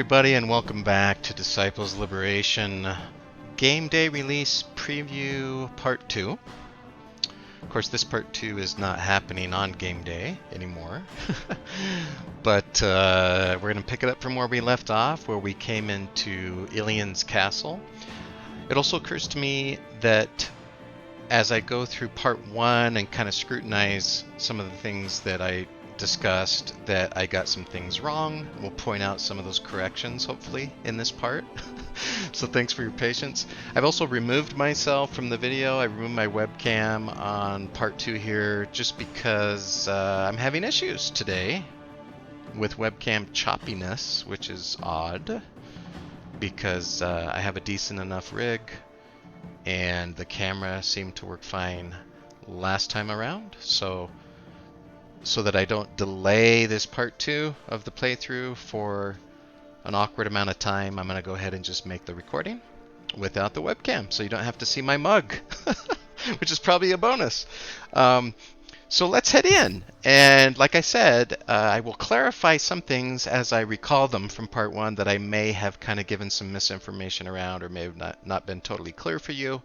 everybody, and welcome back to Disciples Liberation Game Day Release Preview Part 2. Of course, this Part 2 is not happening on Game Day anymore, but we're going to pick it up from where we left off, where we came into Yllian's castle. It also occurs to me that as I go through Part 1 and kind of scrutinize some of the things that I discussed, that I got some things wrong. We'll point out some of those corrections, hopefully, in this part. So thanks for your patience. I've also removed myself from the video. I removed my webcam on Part 2 here just because I'm having issues today with webcam choppiness, which is odd because I have a decent enough rig and the camera seemed to work fine last time around. So that I don't delay this part 2 of the playthrough for an awkward amount of time, I'm going to go ahead and just make the recording without the webcam, so you don't have to see my mug, which is probably a bonus. So let's head in, and like I said, I will clarify some things as I recall them from part 1 that I may have kind of given some misinformation around or may have not been totally clear for you.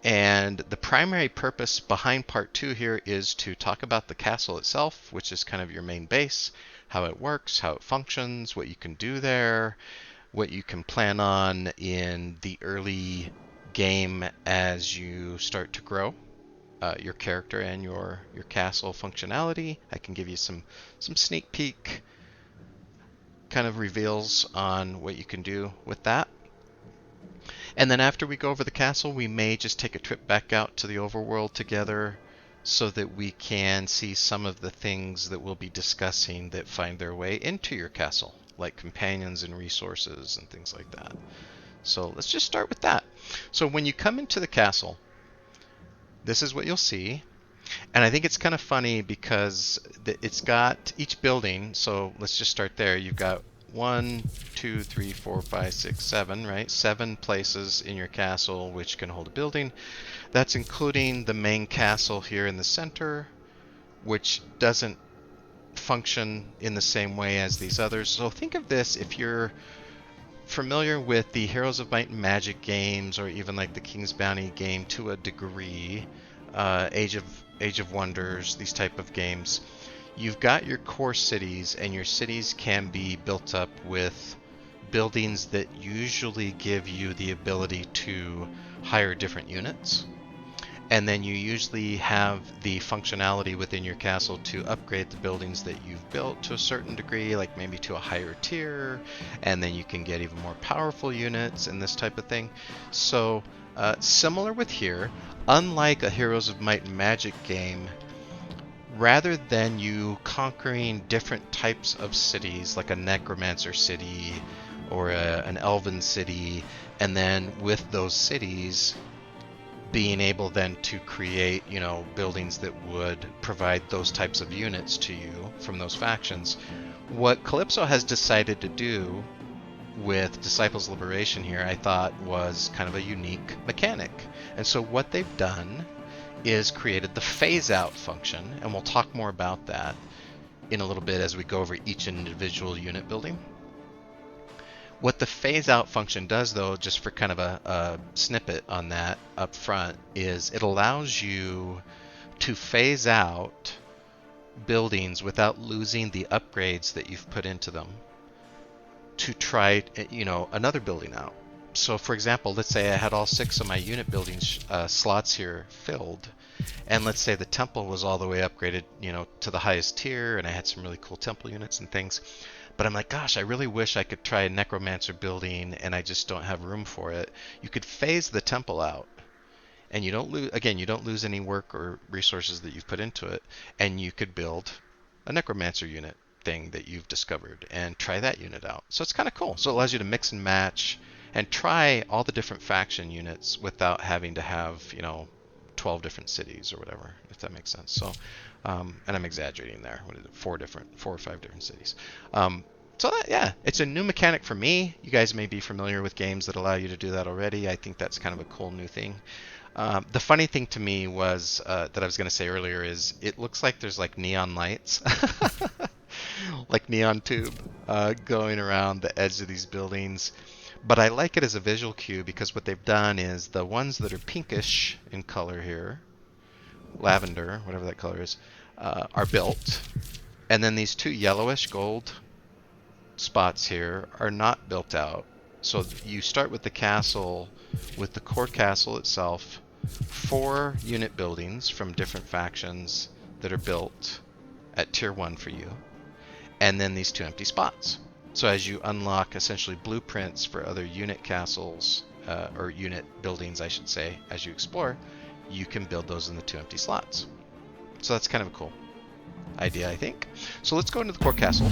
And the primary purpose behind part 2 here is to talk about the castle itself, which is kind of your main base, how it works, how it functions, what you can do there, what you can plan on in the early game as you start to grow your character and your castle functionality. I can give you some sneak peek kind of reveals on what you can do with that. And then after we go over the castle, we may just take a trip back out to the overworld together so that we can see some of the things that we'll be discussing that find their way into your castle, like companions and resources and things like that. So let's just start with that. So when you come into the castle, this is what you'll see. And I think it's kind of funny because it's got each building. So let's just start there. You've got 1, 2, 3, 4, 5, 6, 7, right? 7 places in your castle which can hold a building. That's including the main castle here in the center, which doesn't function in the same way as these others. So think of this, if you're familiar with the Heroes of Might and Magic games, or even like the King's Bounty game to a degree, Age of Wonders, these type of games, you've got your core cities, and your cities can be built up with buildings that usually give you the ability to hire different units. And then you usually have the functionality within your castle to upgrade the buildings that you've built to a certain degree, like maybe to a higher tier, and then you can get even more powerful units and this type of thing. So similar with here, unlike a Heroes of Might and Magic game, rather than you conquering different types of cities, like a necromancer city or an elven city, and then with those cities being able then to create, buildings that would provide those types of units to you from those factions, what Calypso has decided to do with Disciples Liberation here, I thought was kind of a unique mechanic. And so what they've done is created the phase out function, and we'll talk more about that in a little bit as we go over each individual unit building. What the phase out function does, though, just for kind of a snippet on that up front, is it allows you to phase out buildings without losing the upgrades that you've put into them to try, another building out. So for example, let's say I had all 6 of my unit building slots here filled, and let's say the temple was all the way upgraded, to the highest tier, and I had some really cool temple units and things. But I'm like, gosh, I really wish I could try a necromancer building, and I just don't have room for it. You could phase the temple out, and you don't lose any work or resources that you've put into it, and you could build a necromancer unit thing that you've discovered and try that unit out. So it's kind of cool. So it allows you to mix and match and try all the different faction units without having to have 12 different cities or whatever, if that makes sense. So and I'm exaggerating there. What is it? 4 or 5 different cities. So it's a new mechanic for me. You guys may be familiar with games that allow you to do that already. I think that's kind of a cool new thing. The funny thing to me was that I was going to say earlier is it looks like there's like neon lights like neon tube going around the edge of these buildings. But I like it as a visual cue because what they've done is the ones that are pinkish in color here, lavender, whatever that color is, are built. And then these two yellowish gold spots here are not built out. So you start with the castle, with the core castle itself, 4 unit buildings from different factions that are built at tier 1 for you, and then these 2 empty spots. So as you unlock essentially blueprints for other unit castles, or unit buildings I should say, as you explore, you can build those in the 2 empty slots. So that's kind of a cool idea, I think. So let's go into the core castle.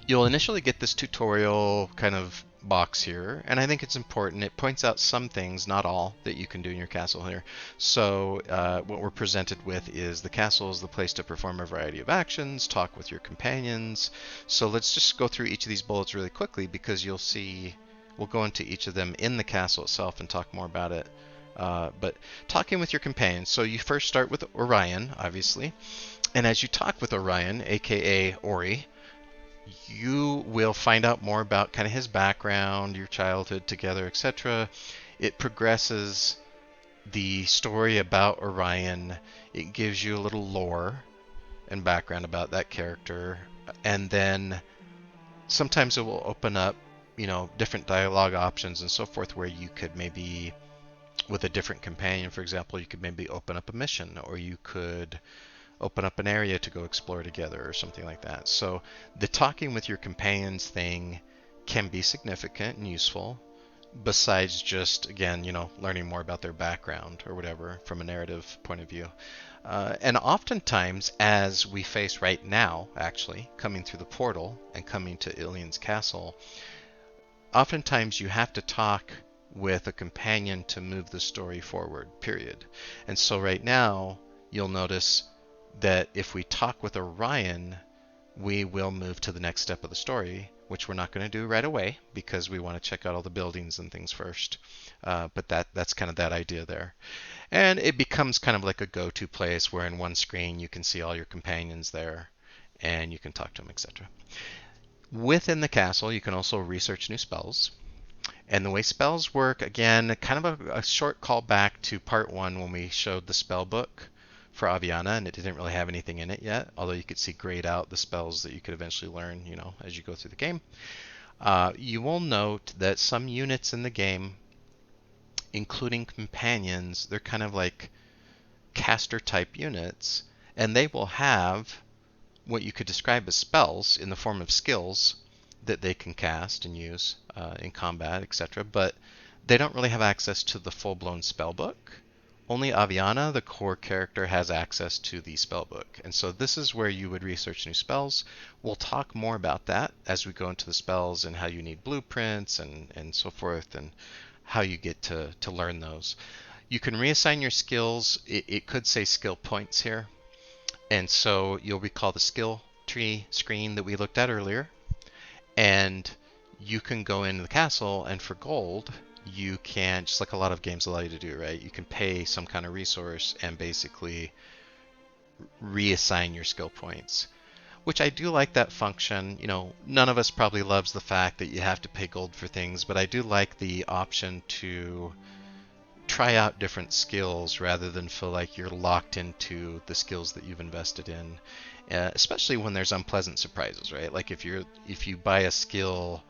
You'll initially get this tutorial kind of box here, and I think it's important. It points out some things, not all, that you can do in your castle here. So what we're presented with is the castle is the place to perform a variety of actions, talk with your companions. So let's just go through each of these bullets really quickly because you'll see, we'll go into each of them in the castle itself and talk more about it. But talking with your companions, so you first start with Orion, obviously, and as you talk with Orion, aka Ori, you will find out more about kind of his background, your childhood together, etc. It progresses the story about Orion. It gives you a little lore and background about that character, and then sometimes it will open up, you know, different dialogue options and so forth, where you could maybe, with a different companion, for example, you could maybe open up a mission, or you could open up an area to go explore together or something like that. So the talking with your companions thing can be significant and useful, besides just, again, you know, learning more about their background or whatever from a narrative point of view. And oftentimes, as we face right now, actually, coming through the portal and coming to Yllian's castle, oftentimes you have to talk with a companion to move the story forward, period. And so right now, you'll notice that if we talk with Orion, we will move to the next step of the story, which we're not going to do right away because we want to check out all the buildings and things first. But that's kind of that idea there. And it becomes kind of like a go-to place where in one screen you can see all your companions there and you can talk to them, etc. Within the castle, you can also research new spells. And the way spells work, again, kind of a short callback to part 1 when we showed the spell book for Avyanna, and it didn't really have anything in it yet, although you could see grayed out the spells that you could eventually learn, you know, as you go through the game. You will note that some units in the game, including companions, they're kind of like caster type units, and they will have what you could describe as spells in the form of skills that they can cast and use in combat, etc. But they don't really have access to the full-blown spell book. Only Avyanna, the core character, has access to the spellbook. And so this is where you would research new spells. We'll talk more about that as we go into the spells and how you need blueprints and so forth, and how you get to learn those. You can reassign your skills. It could say skill points here. And so you'll recall the skill tree screen that we looked at earlier. And you can go into the castle, and for gold, you can, just like a lot of games allow you to do, right? You can pay some kind of resource and basically reassign your skill points, which I do like that function. You know, none of us probably loves the fact that you have to pay gold for things, but I do like the option to try out different skills rather than feel like you're locked into the skills that you've invested in, especially when there's unpleasant surprises, right? Like if you buy a skill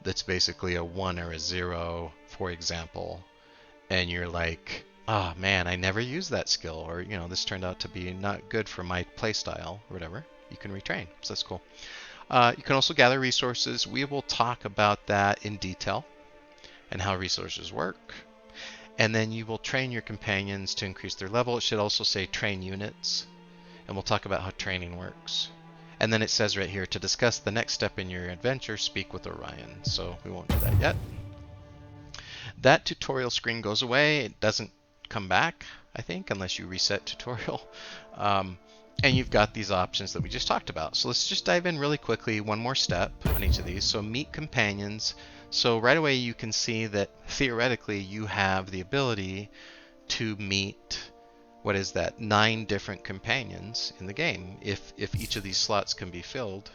that's basically a 1 or a 0, for example, and you're like, oh man, I never used that skill, or, you know, this turned out to be not good for my playstyle, or whatever, you can retrain. So that's cool. You can also gather resources. We will talk about that in detail and how resources work. And then you will train your companions to increase their level. It should also say train units, and we'll talk about how training works. And then it says right here, to discuss the next step in your adventure, speak with Orion. So we won't do that yet. That tutorial screen goes away. It doesn't come back, I think, unless you reset tutorial. And you've got these options that we just talked about. So let's just dive in really quickly, one more step on each of these. So meet companions. So right away you can see that theoretically you have the ability to meet what is that, 9 different companions in the game if each of these slots can be filled.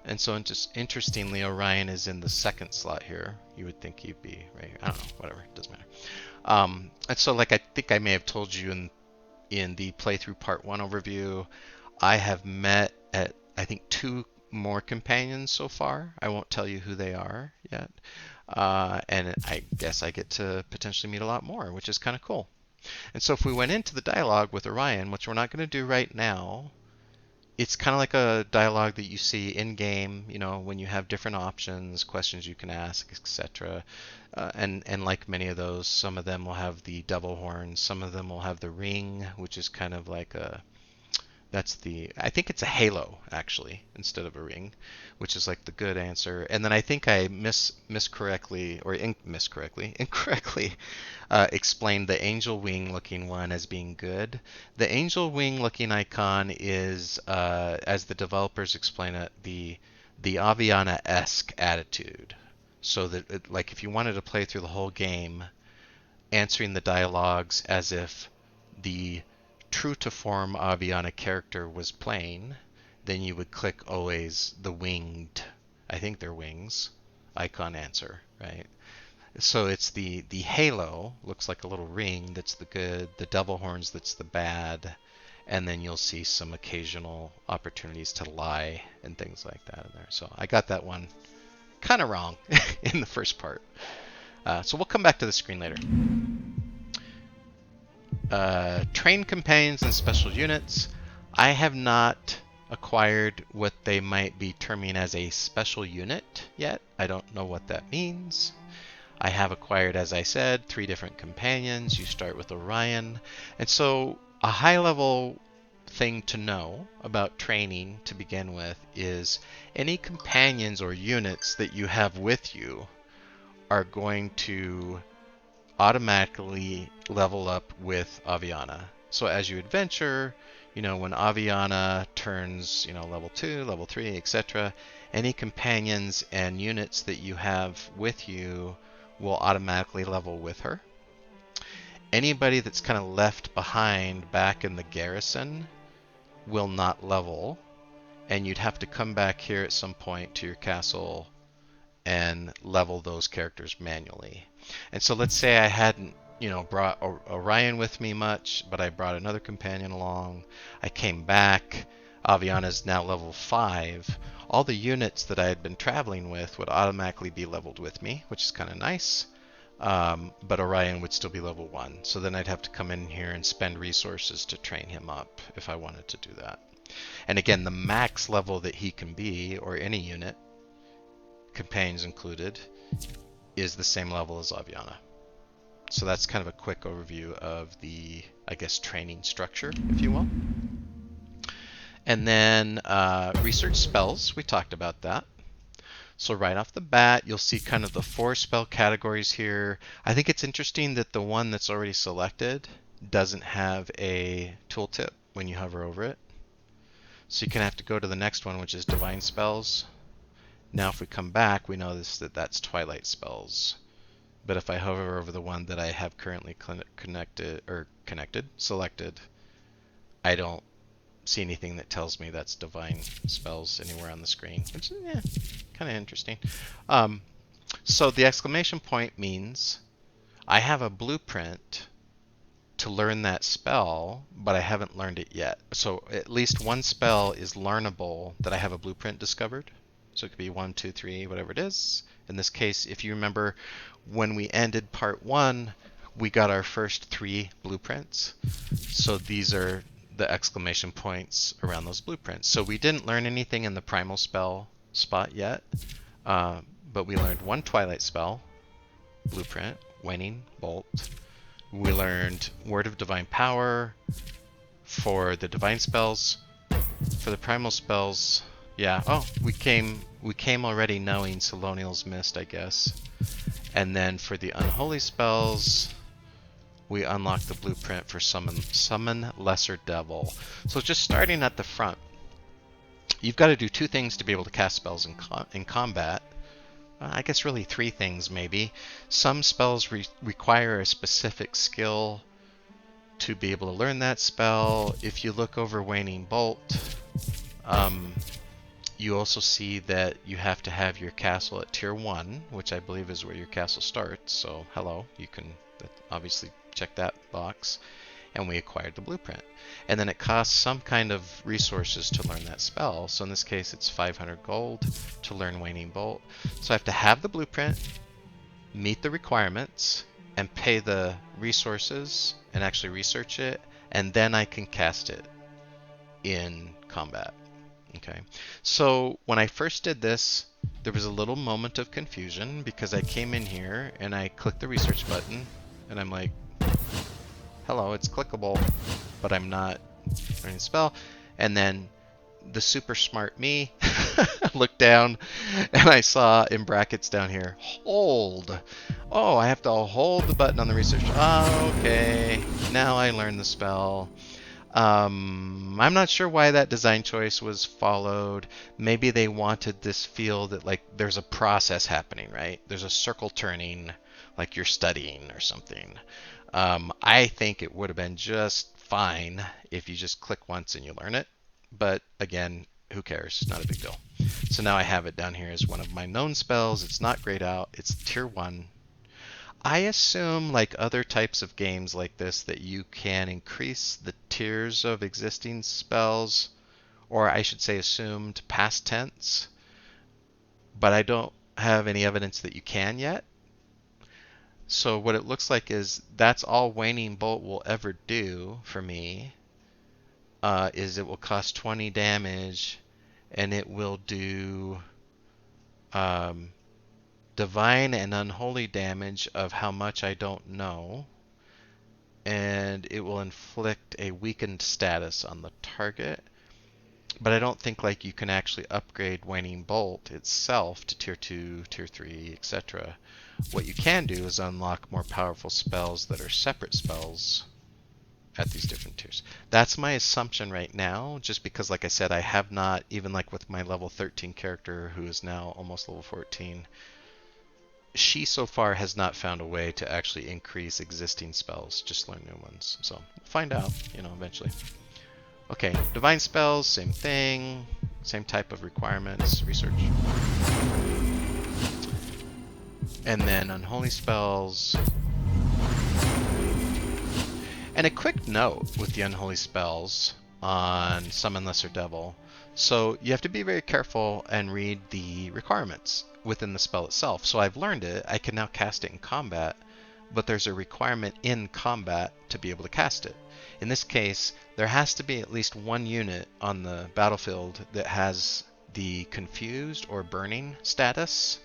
And so just interestingly, Orion is in the second slot here. You would think he'd be right here. I don't know, whatever, it doesn't matter. And so like I think I may have told you in the playthrough part 1 overview, I have met at I think 2 more companions so far. I won't tell you who they are yet. And I guess I get to potentially meet a lot more, which is kind of cool. And so if we went into the dialogue with Orion, which we're not going to do right now, it's kind of like a dialogue that you see in game, you know, when you have different options, questions you can ask, etc. And like many of those, some of them will have the double horns, some of them will have the ring, which is kind of like I think it's a halo actually instead of a ring, which is like the good answer. And then I think I incorrectly explained the angel wing looking one as being good. The angel wing looking icon is, as the developers explain it, the Avyanna-esque attitude. So that like if you wanted to play through the whole game, answering the dialogues as if the true to form Avyanna character was playing, then you would click always the winged, I think they're wings, icon answer, right? So it's the halo, looks like a little ring, that's the good, the double horns, that's the bad, and then you'll see some occasional opportunities to lie and things like that in there. So I got that one kind of wrong in the first part. So we'll come back to the screen later. Train companions and special units. I have not acquired what they might be terming as a special unit yet. I don't know what that means. I have acquired, as I said, 3 different companions. You start with Orion. And so a high-level thing to know about training to begin with is any companions or units that you have with you are going to automatically level up with Avyanna. So as you adventure, you know, when Avyanna turns, you know, level 2, level 3, etc., any companions and units that you have with you will automatically level with her. Anybody that's kind of left behind back in the garrison will not level, and you'd have to come back here at some point to your castle and level those characters manually. And so let's say I hadn't, you know, brought Orion with me much, but I brought another companion along. I came back. Avyanna's now level 5. All the units that I had been traveling with would automatically be leveled with me, which is kind of nice. But Orion would still be level 1. So then I'd have to come in here and spend resources to train him up if I wanted to do that. And again, the max level that he can be, or any unit, companions included, is the same level as Avyanna. So that's kind of a quick overview of the, I guess, training structure, if you will. And then research spells, we talked about that. So right off the bat, you'll see kind of the 4 spell categories here. I think it's interesting that the one that's already selected doesn't have a tooltip when you hover over it. So you can have to go to the next one, which is divine spells. Now if we come back, we notice that that's twilight spells. But if I hover over the one that I have currently selected, I don't see anything that tells me that's divine spells anywhere on the screen, which is kind of interesting. So the exclamation point means I have a blueprint to learn that spell, but I haven't learned it yet. So at least one spell is learnable that I have a blueprint discovered. So it could be 1, 2, 3, whatever it is. In this case, if you remember, when we ended part 1, we got our first 3 blueprints. So these are the exclamation points around those blueprints. So we didn't learn anything in the primal spell spot yet, but we learned 1 twilight spell blueprint, Waning Bolt. We learned Word of Divine Power for the divine spells. For the primal spells, yeah. Oh, we came already knowing Selonial's Mist, I guess. And then for the unholy spells, we unlock the blueprint for summon Lesser Devil. So just starting at the front, you've got to do 2 things to be able to cast spells in combat. I guess really 3 things maybe. Some spells require a specific skill to be able to learn that spell. If you look over Waning Bolt, you also see that you have to have your castle at tier 1, which I believe is where your castle starts. So hello, you can obviously check that box. And we acquired the blueprint. And then it costs some kind of resources to learn that spell. So in this case, it's 500 gold to learn Waning Bolt. So I have to have the blueprint, meet the requirements, and pay the resources and actually research it, and then I can cast it in combat. Okay, so when I first did this, there was a little moment of confusion because I came in here and I clicked the research button and I'm like, hello, it's clickable, but I'm not learning the spell. And then the super smart me looked down and I saw in brackets down here, hold. Oh, I have to hold the button on the research. Oh, okay, now I learned the spell. I'm not sure why that design choice was followed. Maybe they wanted this feel that like there's a process happening, right? There's a circle turning, like you're studying or something. I think it would have been just fine if you just click once and you learn it. But again, who cares? Not a big deal. So now I have it down here as one of my known spells. It's not grayed out. It's tier 1. I assume, like other types of games like this, that you can increase the tiers of existing spells, or I should say assumed past tense, but I don't have any evidence that you can yet. So what it looks like is that's all Waning Bolt will ever do for me, is it will cost 20 damage, and it will do divine and unholy damage of how much I don't know, and it will inflict a weakened status on the target. But I don't think like you can actually upgrade Waning Bolt itself to tier 2, tier 3, etc. What you can do is unlock more powerful spells that are separate spells at these different tiers. That's my assumption right now, just because like I said, I have not, even like with my level 13 character who is now almost level 14, she so far has not found a way to actually increase existing spells, just learn new ones. So we'll find out, eventually. Okay, divine spells, same thing, same type of requirements, research. And then unholy spells. And a quick note with the unholy spells on Summon Lesser Devil. So you have to be very careful and read the requirements within the spell itself. So I've learned it, I can now cast it in combat, but there's a requirement in combat to be able to cast it. In this case, there has to be at least one unit on the battlefield that has the confused or burning status.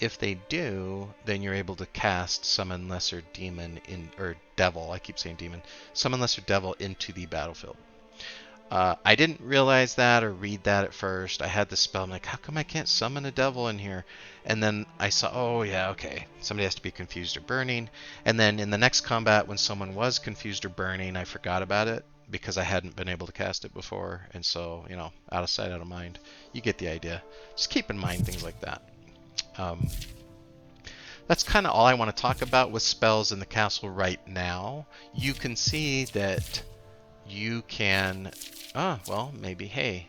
If they do, then you're able to cast Summon Lesser Demon or Devil, I keep saying Demon, Summon Lesser Devil into the battlefield. I didn't realize that or read that at first. I had the spell, I'm like, how come I can't summon a devil in here? And then I saw, oh yeah, okay, somebody has to be confused or burning. And then in the next combat, when someone was confused or burning, I forgot about it because I hadn't been able to cast it before. And so, out of sight, out of mind. You get the idea. Just keep in mind things like that. That's kind of all I want to talk about with spells in the castle right now. You can see that you can... well, maybe, hey.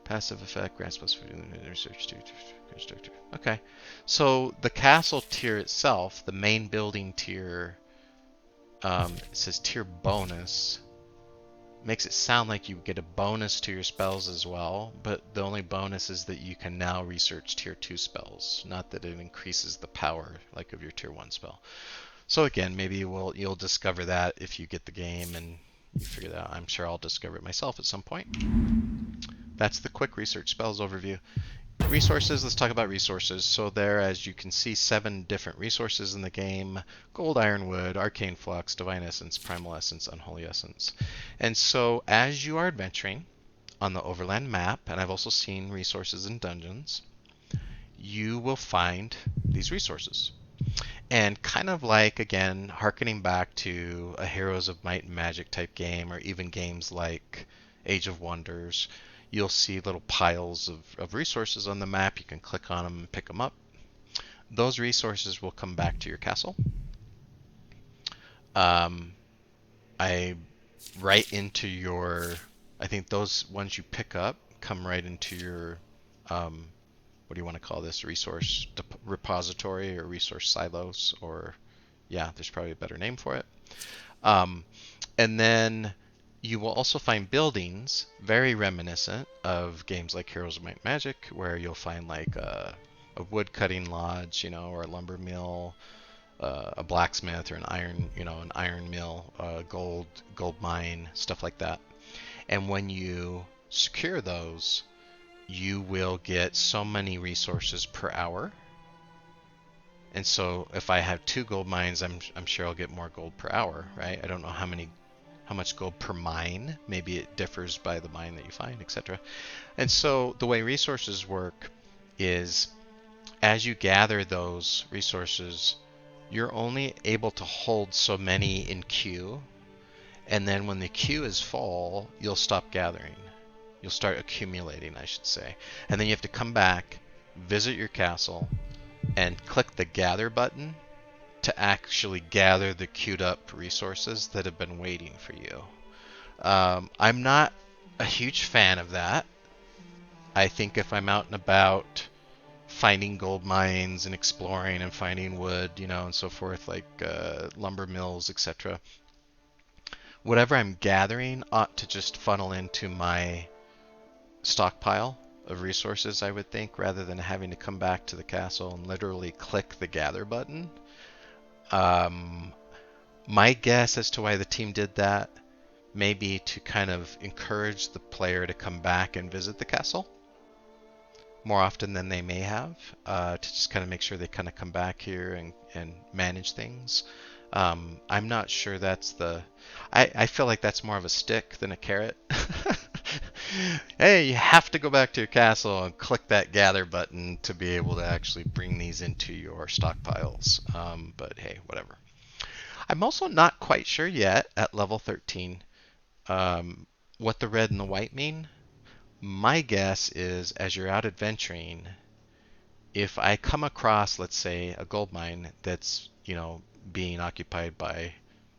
Passive effect, grants plus research to constructor. Okay. So the castle tier itself, the main building tier, it says tier bonus. Makes it sound like you get a bonus to your spells as well, but the only bonus is that you can now research tier 2 spells, not that it increases the power like of your tier 1 spell. So again, maybe you'll discover that if you get the game and you figure that out. I'm sure I'll discover it myself at some point. That's the quick research spells overview. Resources, let's talk about resources. So there, as you can see, 7 different resources in the game. Gold, iron, wood, arcane flux, divine essence, primal essence, unholy essence. And so as you are adventuring on the Overland map, and I've also seen resources in dungeons, you will find these resources. And kind of like, again, hearkening back to a Heroes of Might and Magic type game, or even games like Age of Wonders, you'll see little piles of resources on the map. You can click on them and pick them up. Those resources will come back to your castle. I right into your, I think those ones you pick up come right into your, what do you want to call this, resource repository or resource silos, or yeah, there's probably a better name for it. And then you will also find buildings very reminiscent of games like Heroes of Might and Magic, where you'll find like a wood cutting lodge, or a lumber mill, a blacksmith, or an iron mill, gold mine, stuff like that. And when you secure those, you will get so many resources per hour. And so if I have 2 gold mines, I'm sure I'll get more gold per hour, right? I don't know how much gold per mine. Maybe it differs by the mine that you find, etc. And so the way resources work is, as you gather those resources, you're only able to hold so many in queue. And then when the queue is full, you'll stop gathering. You'll start accumulating, I should say. And then you have to come back, visit your castle, and click the gather button to actually gather the queued up resources that have been waiting for you. I'm not a huge fan of that. I think if I'm out and about finding gold mines and exploring and finding wood, and so forth, like lumber mills, etc., whatever I'm gathering ought to just funnel into my stockpile of resources, I would think, rather than having to come back to the castle and literally click the gather button. My guess as to why the team did that may be to kind of encourage the player to come back and visit the castle more often than they may have, to just kind of make sure they kind of come back here and manage things. I'm not sure that's I feel like that's more of a stick than a carrot. Hey, you have to go back to your castle and click that gather button to be able to actually bring these into your stockpiles. But hey, whatever. I'm also not quite sure yet at level 13 what the red and the white mean. My guess is, as you're out adventuring, if I come across, let's say, a gold mine that's, being occupied by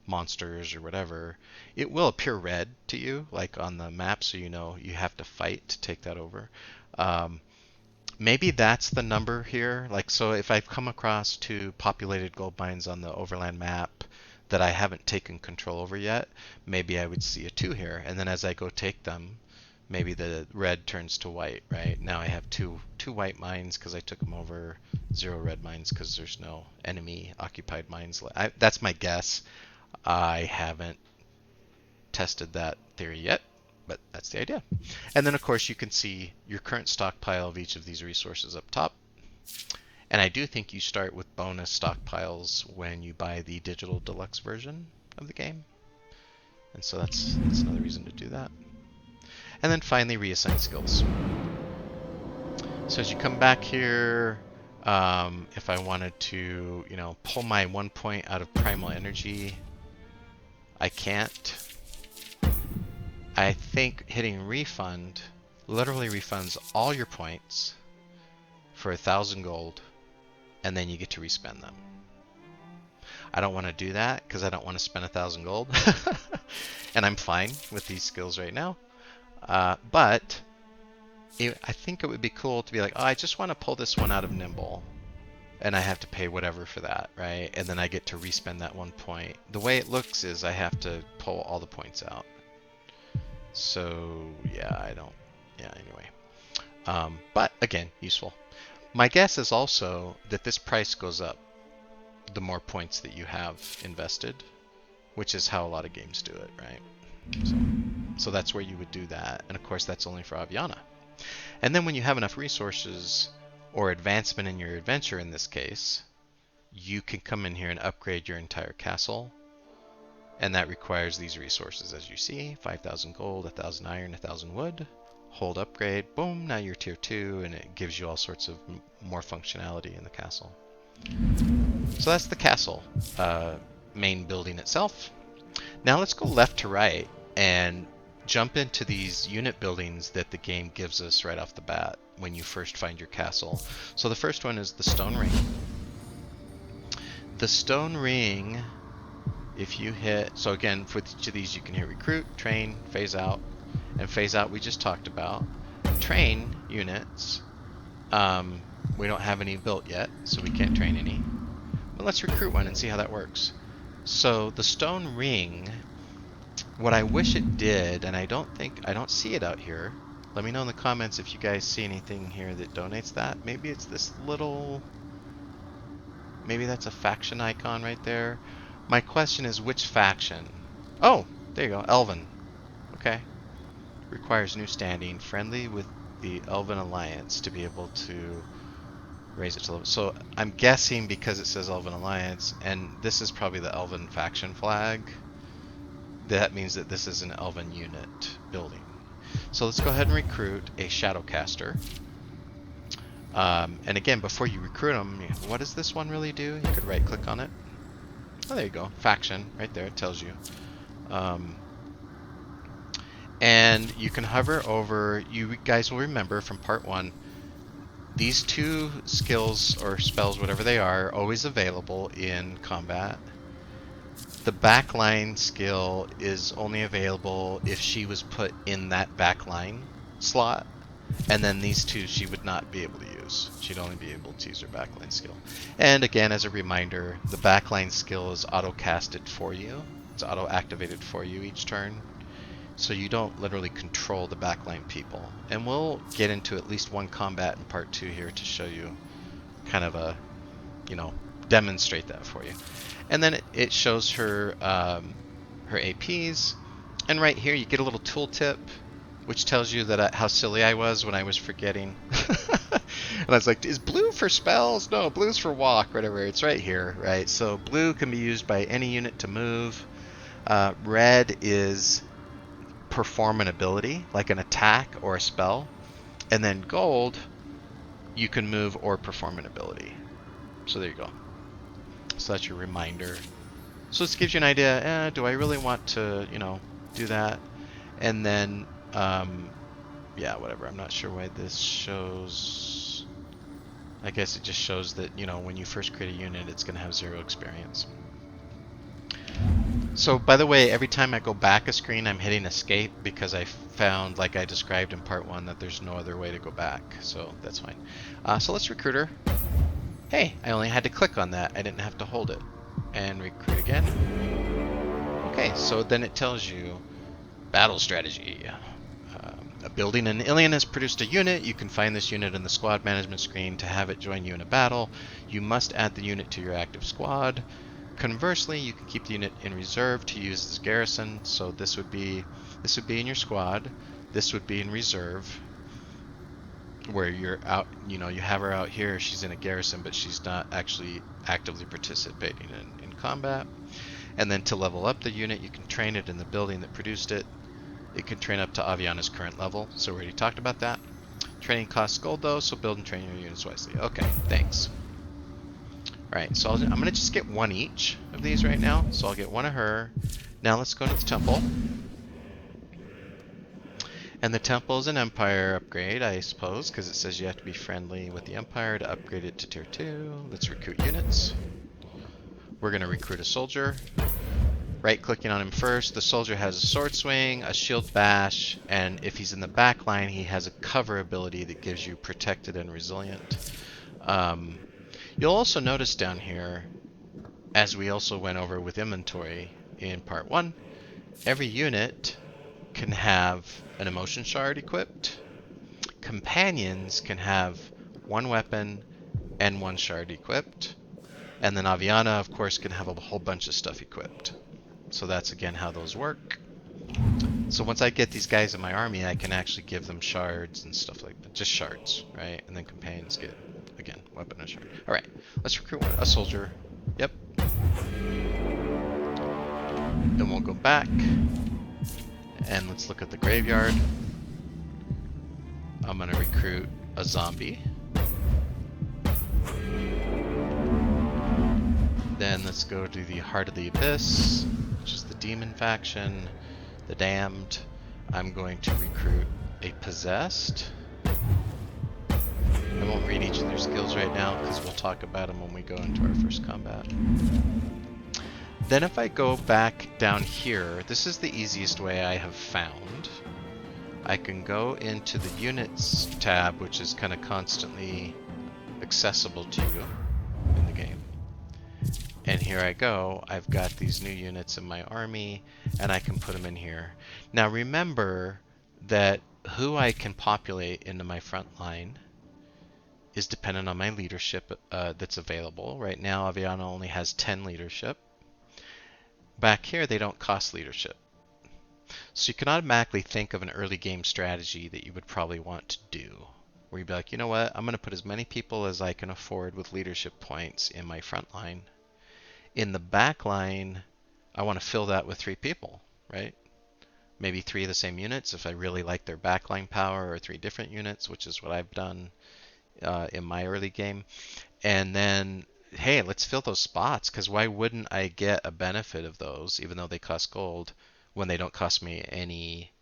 monsters or whatever, it will appear red to you, like on the map, so you have to fight to take that over. Maybe that's the number here. Like, so if I've come across 2 populated gold mines on the Overland map that I haven't taken control over yet, maybe I would see a 2 here. And then as I go take them, maybe the red turns to white, right? Now I have two white mines because I took them over, 0 red mines because there's no enemy occupied mines. That's my guess. I haven't tested that theory yet, but that's the idea. And then of course you can see your current stockpile of each of these resources up top. And I do think you start with bonus stockpiles when you buy the digital deluxe version of the game. And so that's another reason to do that. And then finally, reassign skills. So as you come back here, if I wanted to, pull my 1 point out of primal energy, I can't. I think hitting refund literally refunds all your points for 1,000 gold, and then you get to respend them. I don't want to do that because I don't want to spend 1,000 gold, and I'm fine with these skills right now. But I think it would be cool to be like, oh, I just want to pull this one out of Nimble, and I have to pay whatever for that, right? And then I get to respend that 1 point. The way it looks is I have to pull all the points out. So yeah, anyway. But again, useful. My guess is also that this price goes up the more points that you have invested, which is how a lot of games do it, right? So that's where you would do that. And of course, that's only for Avyanna. And then when you have enough resources or advancement in your adventure in this case, you can come in here and upgrade your entire castle. And that requires these resources, as you see: 5,000 gold, 1,000 iron, 1,000 wood. Hold upgrade, boom, now you're tier 2, and it gives you all sorts of more functionality in the castle. So that's the castle main building itself. Now let's go left to right and jump into these unit buildings that the game gives us right off the bat when you first find your castle. So the first one is the Stone Ring. The Stone Ring if you hit, so again, for each of these you can hit recruit, train, phase out, and phase out we just talked about. Train units, we don't have any built yet, so we can't train any. But let's recruit one and see how that works. So the stone ring, what I wish it did, and I don't see it out here. Let me know in the comments if you guys see anything here that donates that. Maybe it's this little, maybe that's a faction icon right there. My question is which faction? Oh, there you go, Elven. Okay. Requires new standing, friendly with the Elven Alliance to be able to raise it to level. So I'm guessing because it says Elven Alliance, and this is probably the Elven faction flag, that means that this is an Elven unit building. So let's go ahead and recruit a Shadowcaster. And again, before you recruit them, what does this one really do? You could right click on it. Oh, there you go. Faction, right there, it tells you. And you can hover over, you guys will remember from part 1, these 2 skills or spells, whatever they are always available in combat. The backline skill is only available if she was put in that backline slot. And then these 2 she would not be able to use. She'd only be able to use her backline skill. And again, as a reminder, the backline skill is auto-casted for you. It's auto-activated for you each turn. So you don't literally control the backline people. And we'll get into at least one combat in part 2 here to show you kind of a, demonstrate that for you. And then it shows her her APs. And right here you get a little tooltip which tells you that how silly I was when I was forgetting. And I was like, is blue for spells? No, blue's for walk, whatever. It's right here, right? So blue can be used by any unit to move. Red is perform an ability, like an attack or a spell. And then gold, you can move or perform an ability. So there you go. So that's your reminder. So this gives you an idea, do I really want to, do that? And then, yeah, whatever. I'm not sure why this shows. I guess it just shows that, when you first create a unit, it's going to have 0 experience. So, by the way, every time I go back a screen, I'm hitting escape because I found, like I described in part 1, that there's no other way to go back. So that's fine. So let's recruit her. Hey, I only had to click on that. I didn't have to hold it. And recruit again. Okay, so then it tells you battle strategy. Building an Yllian has produced a unit. You can find this unit in the squad management screen to have it join you in a battle. You must add the unit to your active squad. Conversely, you can keep the unit in reserve to use as Garrison. So this would be in your squad. This would be in reserve, where you're out. You have her out here. She's in a Garrison, but she's not actually actively participating in combat. And then to level up the unit, you can train it in the building that produced it. It can train up to Avyanna's current level. So we already talked about that. Training costs gold though, so build and train your units wisely. Okay, thanks. Alright, so I'm going to just get 1 each of these right now. So I'll get 1 of her. Now let's go to the temple. And the temple is an Empire upgrade, I suppose, because it says you have to be friendly with the Empire to upgrade it to tier 2. Let's recruit units. We're going to recruit a soldier. Right-clicking on him first. The soldier has a sword swing, a shield bash, and if he's in the back line, he has a cover ability that gives you protected and resilient. You'll also notice down here, as we also went over with inventory in part 1, every unit can have an emotion shard equipped. Companions can have 1 weapon and 1 shard equipped. And then Avyanna, of course, can have a whole bunch of stuff equipped. So that's again how those work. So once I get these guys in my army, I can actually give them shards and stuff like that. Just shards, right? And then companions get, again, weapon and shard. Alright, let's recruit a soldier. Yep. Then we'll go back. And let's look at the graveyard. I'm going to recruit a zombie. Then let's go to the Heart of the Abyss, which is the demon faction, the damned. I'm going to recruit a possessed. I won't read each of their skills right now because we'll talk about them when we go into our first combat. Then if I go back down here, this is the easiest way I have found. I can go into the Units tab, which is kind of constantly accessible to you in the game. And here I go, I've got these new units in my army, and I can put them in here. Now remember that who I can populate into my front line is dependent on my leadership that's available. Right now, Avyanna only has 10 leadership. Back here, they don't cost leadership. So you can automatically think of an early game strategy that you would probably want to do, where you'd be like, you know what, I'm going to put as many people as I can afford with leadership points in my front line. In the back line, I want to fill that with 3 people, right? Maybe 3 of the same units if I really like their backline power, or 3 different units, which is what I've done in my early game. And then, hey, let's fill those spots, because why wouldn't I get a benefit of those, even though they cost gold, when they don't cost me any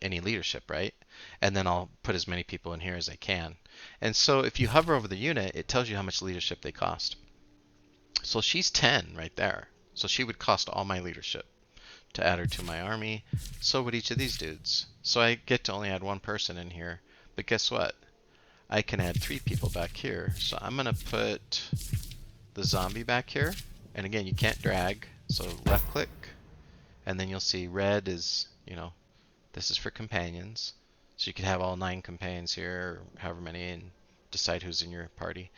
any leadership, right? And then I'll put as many people in here as I can. And so if you hover over the unit, it tells you how much leadership they cost. So she's 10 right there. So she would cost all my leadership to add her to my army. So would each of these dudes. So I get to only add 1 person in here. But guess what? I can add 3 people back here. So I'm going to put the zombie back here. And again, you can't drag. So left click. And then you'll see red is, you know, this is for companions. So you can have all 9 companions here, or however many, and decide who's in your party.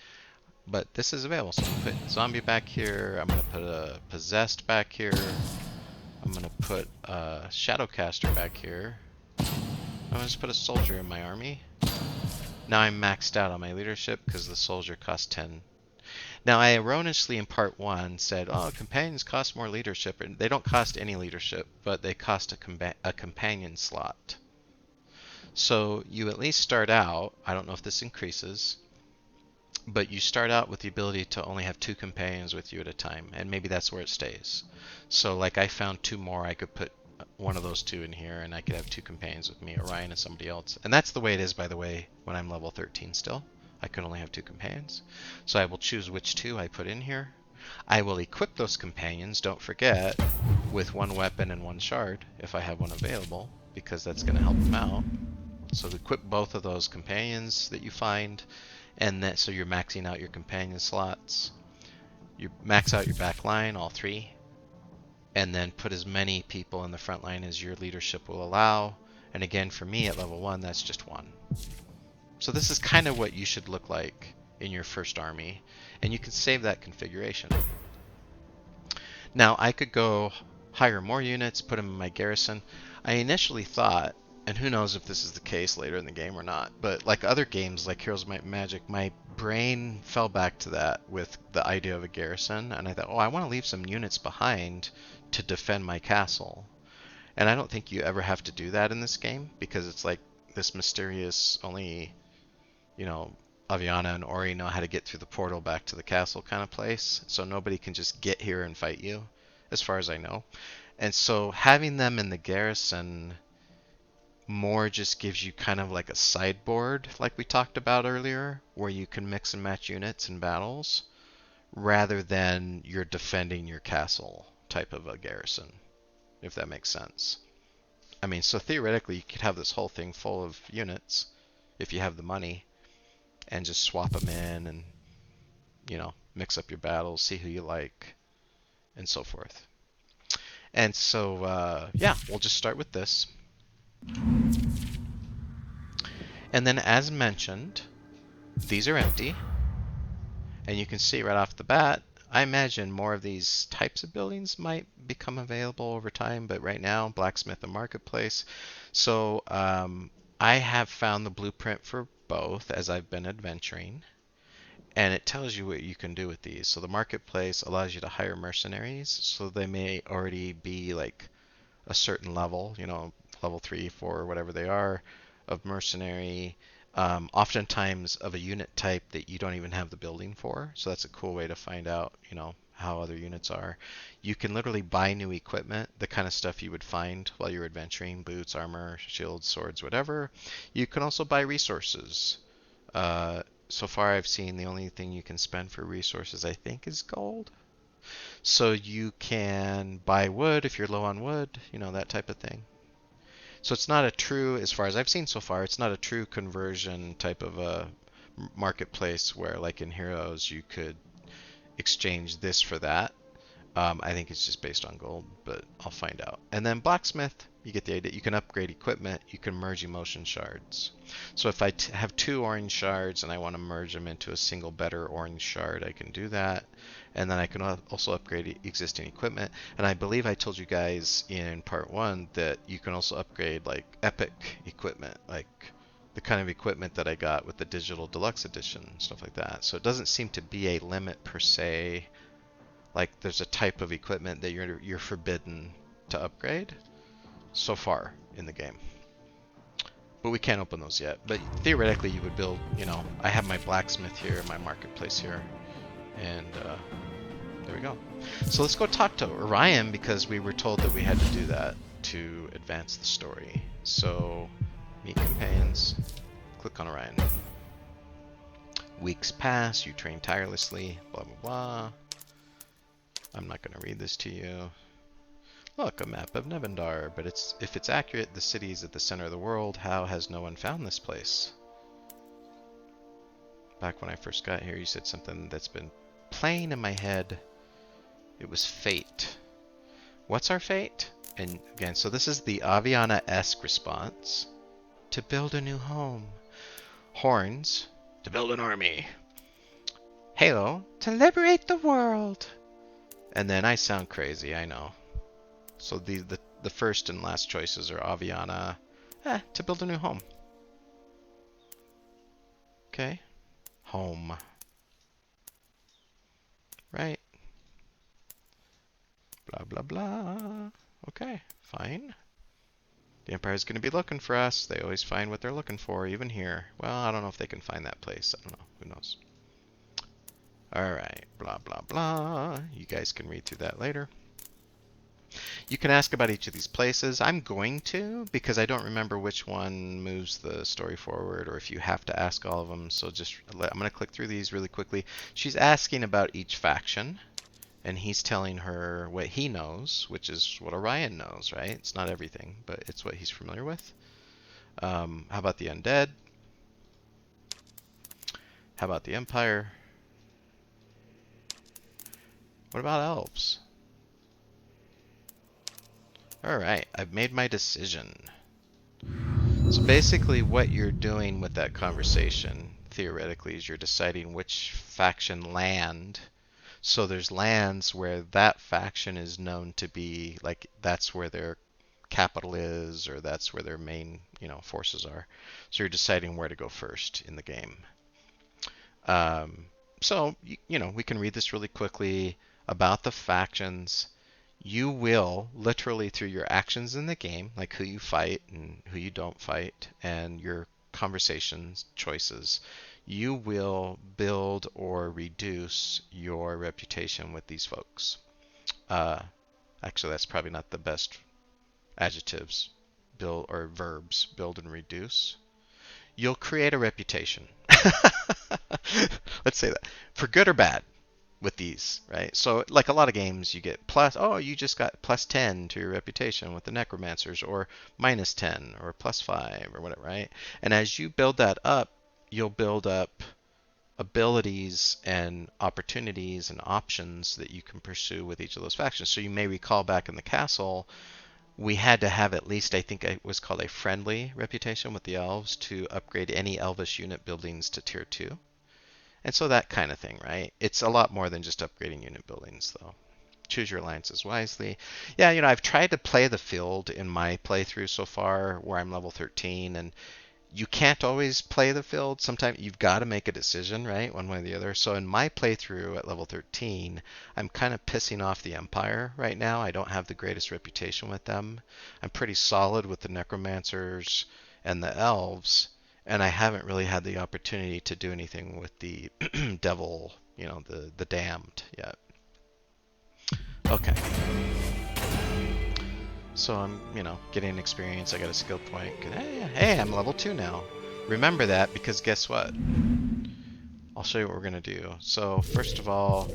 But this is available. So I'm going to put zombie back here. I'm going to put a possessed back here. I'm going to put a shadowcaster back here. I'm going to just put a soldier in my army. Now I'm maxed out on my leadership because the soldier costs 10. Now I erroneously in part 1 said, oh, companions cost more leadership. And they don't cost any leadership, but they cost a companion slot. So you at least start out, I don't know if this increases, but you start out with the ability to only have 2 companions with you at a time, and maybe that's where it stays. So like I found 2 more, I could put one of those 2 in here, and I could have 2 companions with me, Orion and somebody else. And that's the way it is, by the way, when I'm level 13 still. I can only have 2 companions. So I will choose which 2 I put in here. I will equip those companions, don't forget, with 1 weapon and 1 shard, if I have one available, because that's going to help them out. So equip both of those companions that you find, and that, so you're maxing out your companion slots. You max out your back line, all 3, and then put as many people in the front line as your leadership will allow. And again, for me at level 1, that's just 1. So this is kind of what you should look like in your first army, and you can save that configuration. Now I could go hire more units, put them in my garrison. I initially thought, and who knows if this is the case later in the game or not, but like other games like Heroes of Might and Magic, my brain fell back to that with the idea of a garrison, and I thought, oh, I want to leave some units behind to defend my castle. And I don't think you ever have to do that in this game, because it's like this mysterious, only, you know, Avyanna and Orion know how to get through the portal back to the castle kind of place, so nobody can just get here and fight you, as far as I know. And so having them in the garrison more just gives you kind of like a sideboard, like we talked about earlier, where you can mix and match units in battles, rather than you're defending your castle type of a garrison, if that makes sense. I mean, so theoretically you could have this whole thing full of units if you have the money, and just swap them in and, you know, mix up your battles, see who you like, and so forth. And so, yeah, we'll just start with this. And then, as mentioned, these are empty. And you can see right off the bat, I imagine more of these types of buildings might become available over time, but right now, Blacksmith and Marketplace. So, I have found the blueprint for both as I've been adventuring, and it tells you what you can do with these. So the Marketplace allows you to hire mercenaries, so they may already be like a certain level, you know, level 3, 4, or whatever they are, of mercenary, oftentimes of a unit type that you don't even have the building for. So that's a cool way to find out, you know, how other units are. You can literally buy new equipment, the kind of stuff you would find while you're adventuring, boots, armor, shields, swords, whatever. You can also buy resources. So far I've seen the only thing you can spend for resources, I think, is gold. So you can buy wood if you're low on wood, you know, that type of thing. So it's not a true, as far as I've seen so far, it's not a true conversion type of a marketplace where, like in Heroes, you could exchange this for that. I think it's just based on gold, but I'll find out. And then Blacksmith, you get the idea. You can upgrade equipment. You can merge emotion shards. So if I have 2 orange shards and I want to merge them into a single better orange shard, I can do that. And then I can also upgrade existing equipment. And I believe I told you guys in part 1 that you can also upgrade like epic equipment, like the kind of equipment that I got with the digital deluxe edition, stuff like that. So it doesn't seem to be a limit per se. Like there's a type of equipment that you're forbidden to upgrade so far in the game. But we can't open those yet. But theoretically you would build, you know, I have my blacksmith here, my marketplace here, and there we go. So let's go talk to Orion because we were told that we had to do that to advance the story. So meet companions, click on Orion. Weeks pass, you train tirelessly, blah blah blah. I'm not going to read this to you. Look, a map of Nevendar, but if it's accurate, the city is at the center of the world. How has no one found this place? Back when I first got here, you said something that's been playing in my head. It was fate. What's our fate? And again, so this is the Avyanna-esque response. To build a new home. Horns. To build an army. Halo. To liberate the world. And then I sound crazy, I know. So the first and last choices are Avyanna, to build a new home. Okay. Home. Right. Blah, blah, blah. Okay, fine. The Empire's going to be looking for us. They always find what they're looking for, even here. Well, I don't know if they can find that place. I don't know. Who knows? Alright, blah, blah, blah. You guys can read through that later. You can ask about each of these places. I'm going to, because I don't remember which one moves the story forward, or if you have to ask all of them. So I'm going to click through these really quickly. She's asking about each faction, and he's telling her what he knows, which is what Orion knows, right? It's not everything, but it's what he's familiar with. How about the Undead? How about the Empire? What about elves? Alright, I've made my decision. So basically what you're doing with that conversation, theoretically, is you're deciding which faction land. So there's lands where that faction is known to be, like, that's where their capital is, or that's where their main, you know, forces are. So you're deciding where to go first in the game. So, you know, we can read this really quickly. About the factions, you will, literally through your actions in the game, like who you fight and who you don't fight, and your conversations, choices, you will build or reduce your reputation with these folks. Actually, that's probably not the best adjectives, build or verbs, build and reduce. You'll create a reputation. Let's say that. For good or bad. With these, right? So like a lot of games you get you just got +10 to your reputation with the necromancers, or -10 or +5 or whatever, right? And as you build that up, you'll build up abilities and opportunities and options that you can pursue with each of those factions. So you may recall back in the castle, we had to have at least, I think it was called a friendly reputation with the elves to upgrade any elvish unit buildings to tier 2. And so that kind of thing, right? It's a lot more than just upgrading unit buildings, though. Choose your alliances wisely. Yeah, you know, I've tried to play the field in my playthrough so far, where I'm level 13, and you can't always play the field. Sometimes you've got to make a decision, right? One way or the other. So in my playthrough at level 13, I'm kind of pissing off the Empire right now. I don't have the greatest reputation with them. I'm pretty solid with the necromancers and the elves. And I haven't really had the opportunity to do anything with the devil, you know, the damned yet. Okay. So I'm, you know, getting experience. I got a skill point. Hey, I'm level 2 now. Remember that, because guess what? I'll show you what we're going to do. So first of all,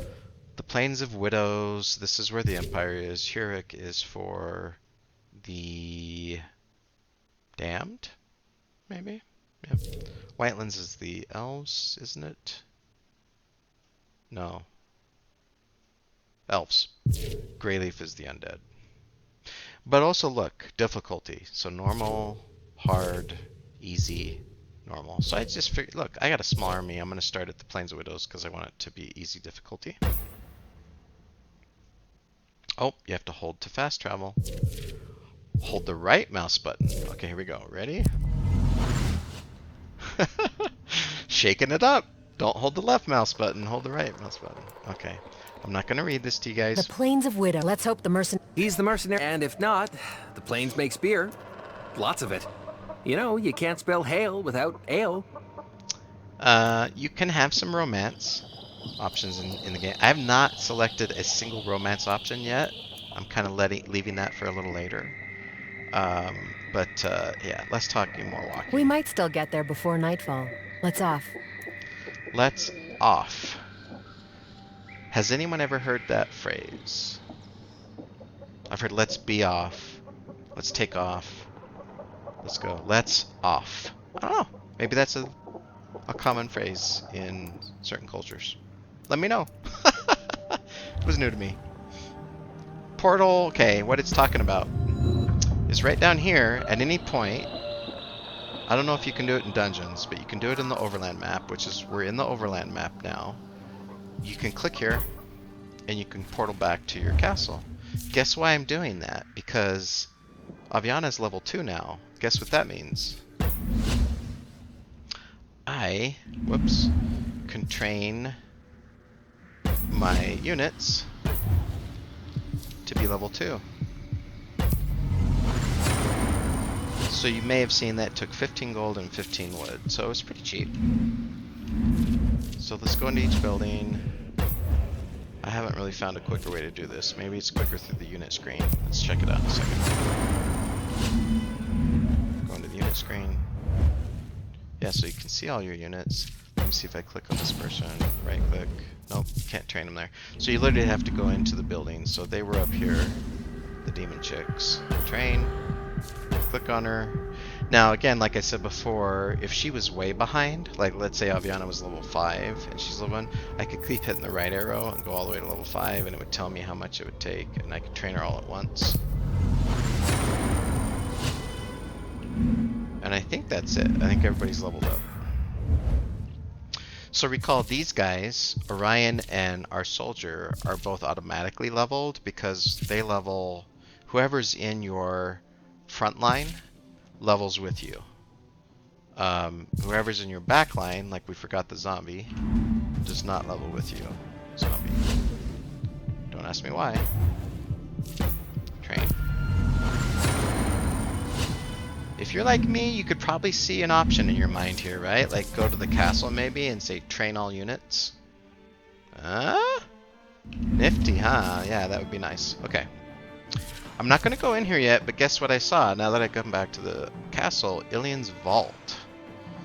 The Plains of Widows, this is where the Empire is. Huruk is for the Damned, maybe? Yep. Whitelands is the Elves, isn't it? No. Elves. Greyleaf is the Undead. But also look, difficulty. So normal, hard, easy, normal. So I just figured, look, I got a small army. I'm going to start at the Plains of Widows because I want it to be easy difficulty. Oh, you have to hold to fast travel. Hold the right mouse button. Okay, here we go. Ready? Shaking it up. Don't hold the left mouse button. Hold the right mouse button. Okay. I'm not going to read this to you guys. The Plains of Widow. Let's hope the mercenary... He's the mercenary, and if not, the Plains makes beer. Lots of it. You know, you can't spell hail without ale. You can have some romance options in the game. I have not selected a single romance option yet. I'm kind of leaving that for a little later. Yeah, let's talk more walking. We might still get there before nightfall. Let's off. Let's off. Has anyone ever heard that phrase? I've heard let's be off. Let's take off. Let's go. Let's off. I don't know. Maybe that's a common phrase in certain cultures. Let me know. It was new to me. Portal, okay, what it's talking about is right down here at any point. I don't know if you can do it in dungeons, but you can do it in the Overland map, which is, we're in the Overland map now. You can click here and you can portal back to your castle. Guess why I'm doing that? Because Avyanna is level 2 now. Guess what that means? I, whoops, can train my units to be level 2. So you may have seen that took 15 gold and 15 wood, so it was pretty cheap. So let's go into each building. I haven't really found a quicker way to do this. Maybe it's quicker through the unit screen. Let's check it out in a second. Go into the unit screen. Yeah, so you can see all your units. Let me see if I click on this person. Right click. Nope, can't train them there. So you literally have to go into the building. So they were up here, the demon chicks. Train. Click on her. Now again, like I said before, if she was way behind, like let's say Avyanna was level 5 and she's level 1, I could keep hitting the right arrow and go all the way to level 5 and it would tell me how much it would take and I could train her all at once. And I think that's it. I think everybody's leveled up. So recall these guys, Orion and our soldier, are both automatically leveled because they level whoever's in your Frontline levels with you. Whoever's in your backline, like we forgot the zombie, does not level with you. Zombie. Don't ask me why. Train. If you're like me, you could probably see an option in your mind here, right? Like go to the castle maybe and say train all units. Nifty, huh? Yeah, that would be nice. Okay. I'm not going to go in here yet, but guess what I saw now that I come back to the castle? Yllian's vault.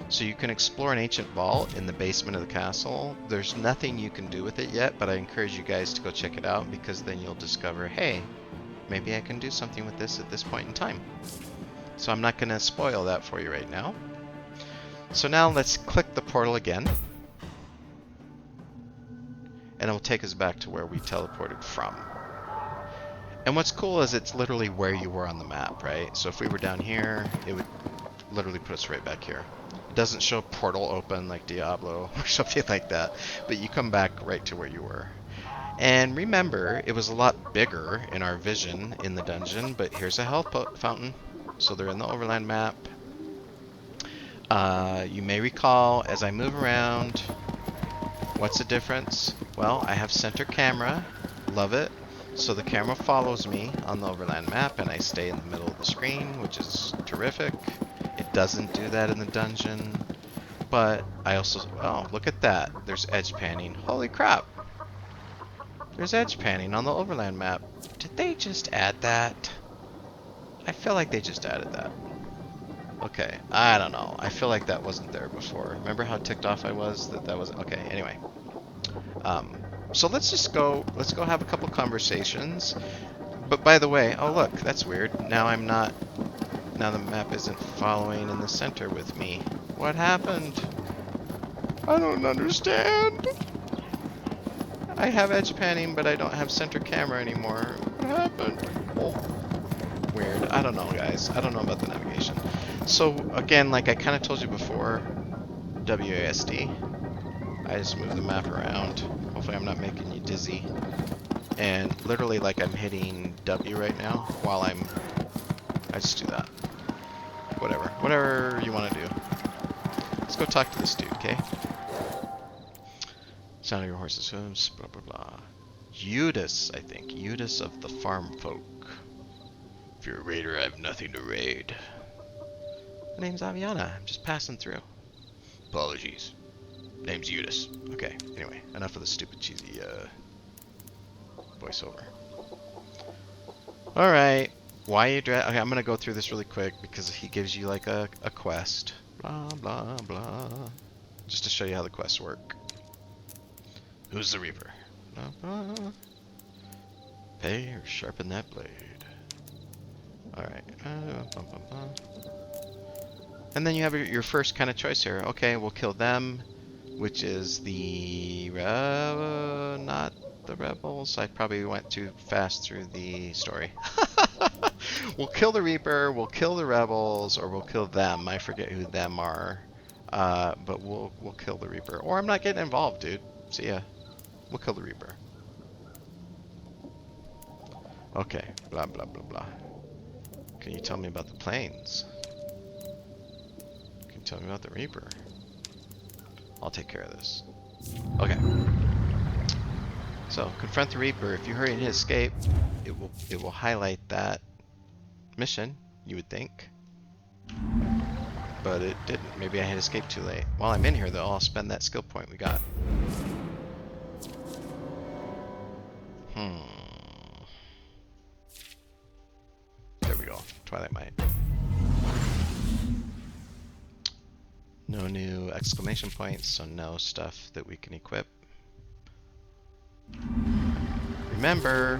So you can explore an ancient vault in the basement of the castle. There's nothing you can do with it yet, but I encourage you guys to go check it out because then you'll discover, hey, maybe I can do something with this at this point in time. So I'm not going to spoil that for you right now. So now let's click the portal again. And it will take us back to where we teleported from. And what's cool is it's literally where you were on the map, right? So if we were down here, it would literally put us right back here. It doesn't show portal open like Diablo or something like that, but you come back right to where you were. And remember, it was a lot bigger in our vision in the dungeon, but here's a health fountain. So they're in the Overland map. You may recall, as I move around, what's the difference? Well, I have center camera. Love it. So the camera follows me on the Overland map and I stay in the middle of the screen, which is terrific. It doesn't do that in the dungeon. But I also, oh, look at that. There's edge panning. Holy crap. There's edge panning on the Overland map. Did they just add that? I feel like they just added that. Okay, I don't know. I feel like that wasn't there before. Remember how ticked off I was that that wasn't? Okay, anyway. So let's go have a couple conversations. But by the way, oh look, that's weird. Now the map isn't following in the center with me. What happened? I don't understand. I have edge panning, but I don't have center camera anymore. What happened? Oh. Weird. I don't know, guys. I don't know about the navigation. So, again, like I kind of told you before, WASD. I just move the map around. Hopefully I'm not making you dizzy. And literally, like, I'm hitting W right now while I just do that. Whatever. Whatever you want to do. Let's go talk to this dude, okay? Sound of your horse's hooves, blah, blah, blah. Judas, I think. Judas of the farm folk. If you're a raider, I have nothing to raid. My name's Avyanna. I'm just passing through. Apologies. Name's Judas. Okay, anyway. Enough of the stupid, cheesy, voiceover. Alright. Why you okay, I'm gonna go through this really quick because he gives you, like, a quest. Blah, blah, blah. Just to show you how the quests work. Who's the Reaper? Blah, blah. Pay or sharpen that blade. Alright. And then you have your first kind of choice here. Okay, we'll kill them, which is the... not the rebels. I probably went too fast through the story. We'll kill the Reaper, we'll kill the rebels, or we'll kill them. I forget who them are. But we'll kill the Reaper. Or I'm not getting involved, dude. See ya. We'll kill the Reaper. Okay, blah, blah, blah, blah. Can you tell me about the plains? Can you tell me about the Reaper? I'll take care of this. Okay. So, confront the Reaper. If you hurry and hit escape, it will highlight that mission, you would think. But it didn't. Maybe I hit escape too late. While I'm in here, though, I'll spend that skill point we got. There we go. Twilight Might. No new exclamation points, so no stuff that we can equip. Remember,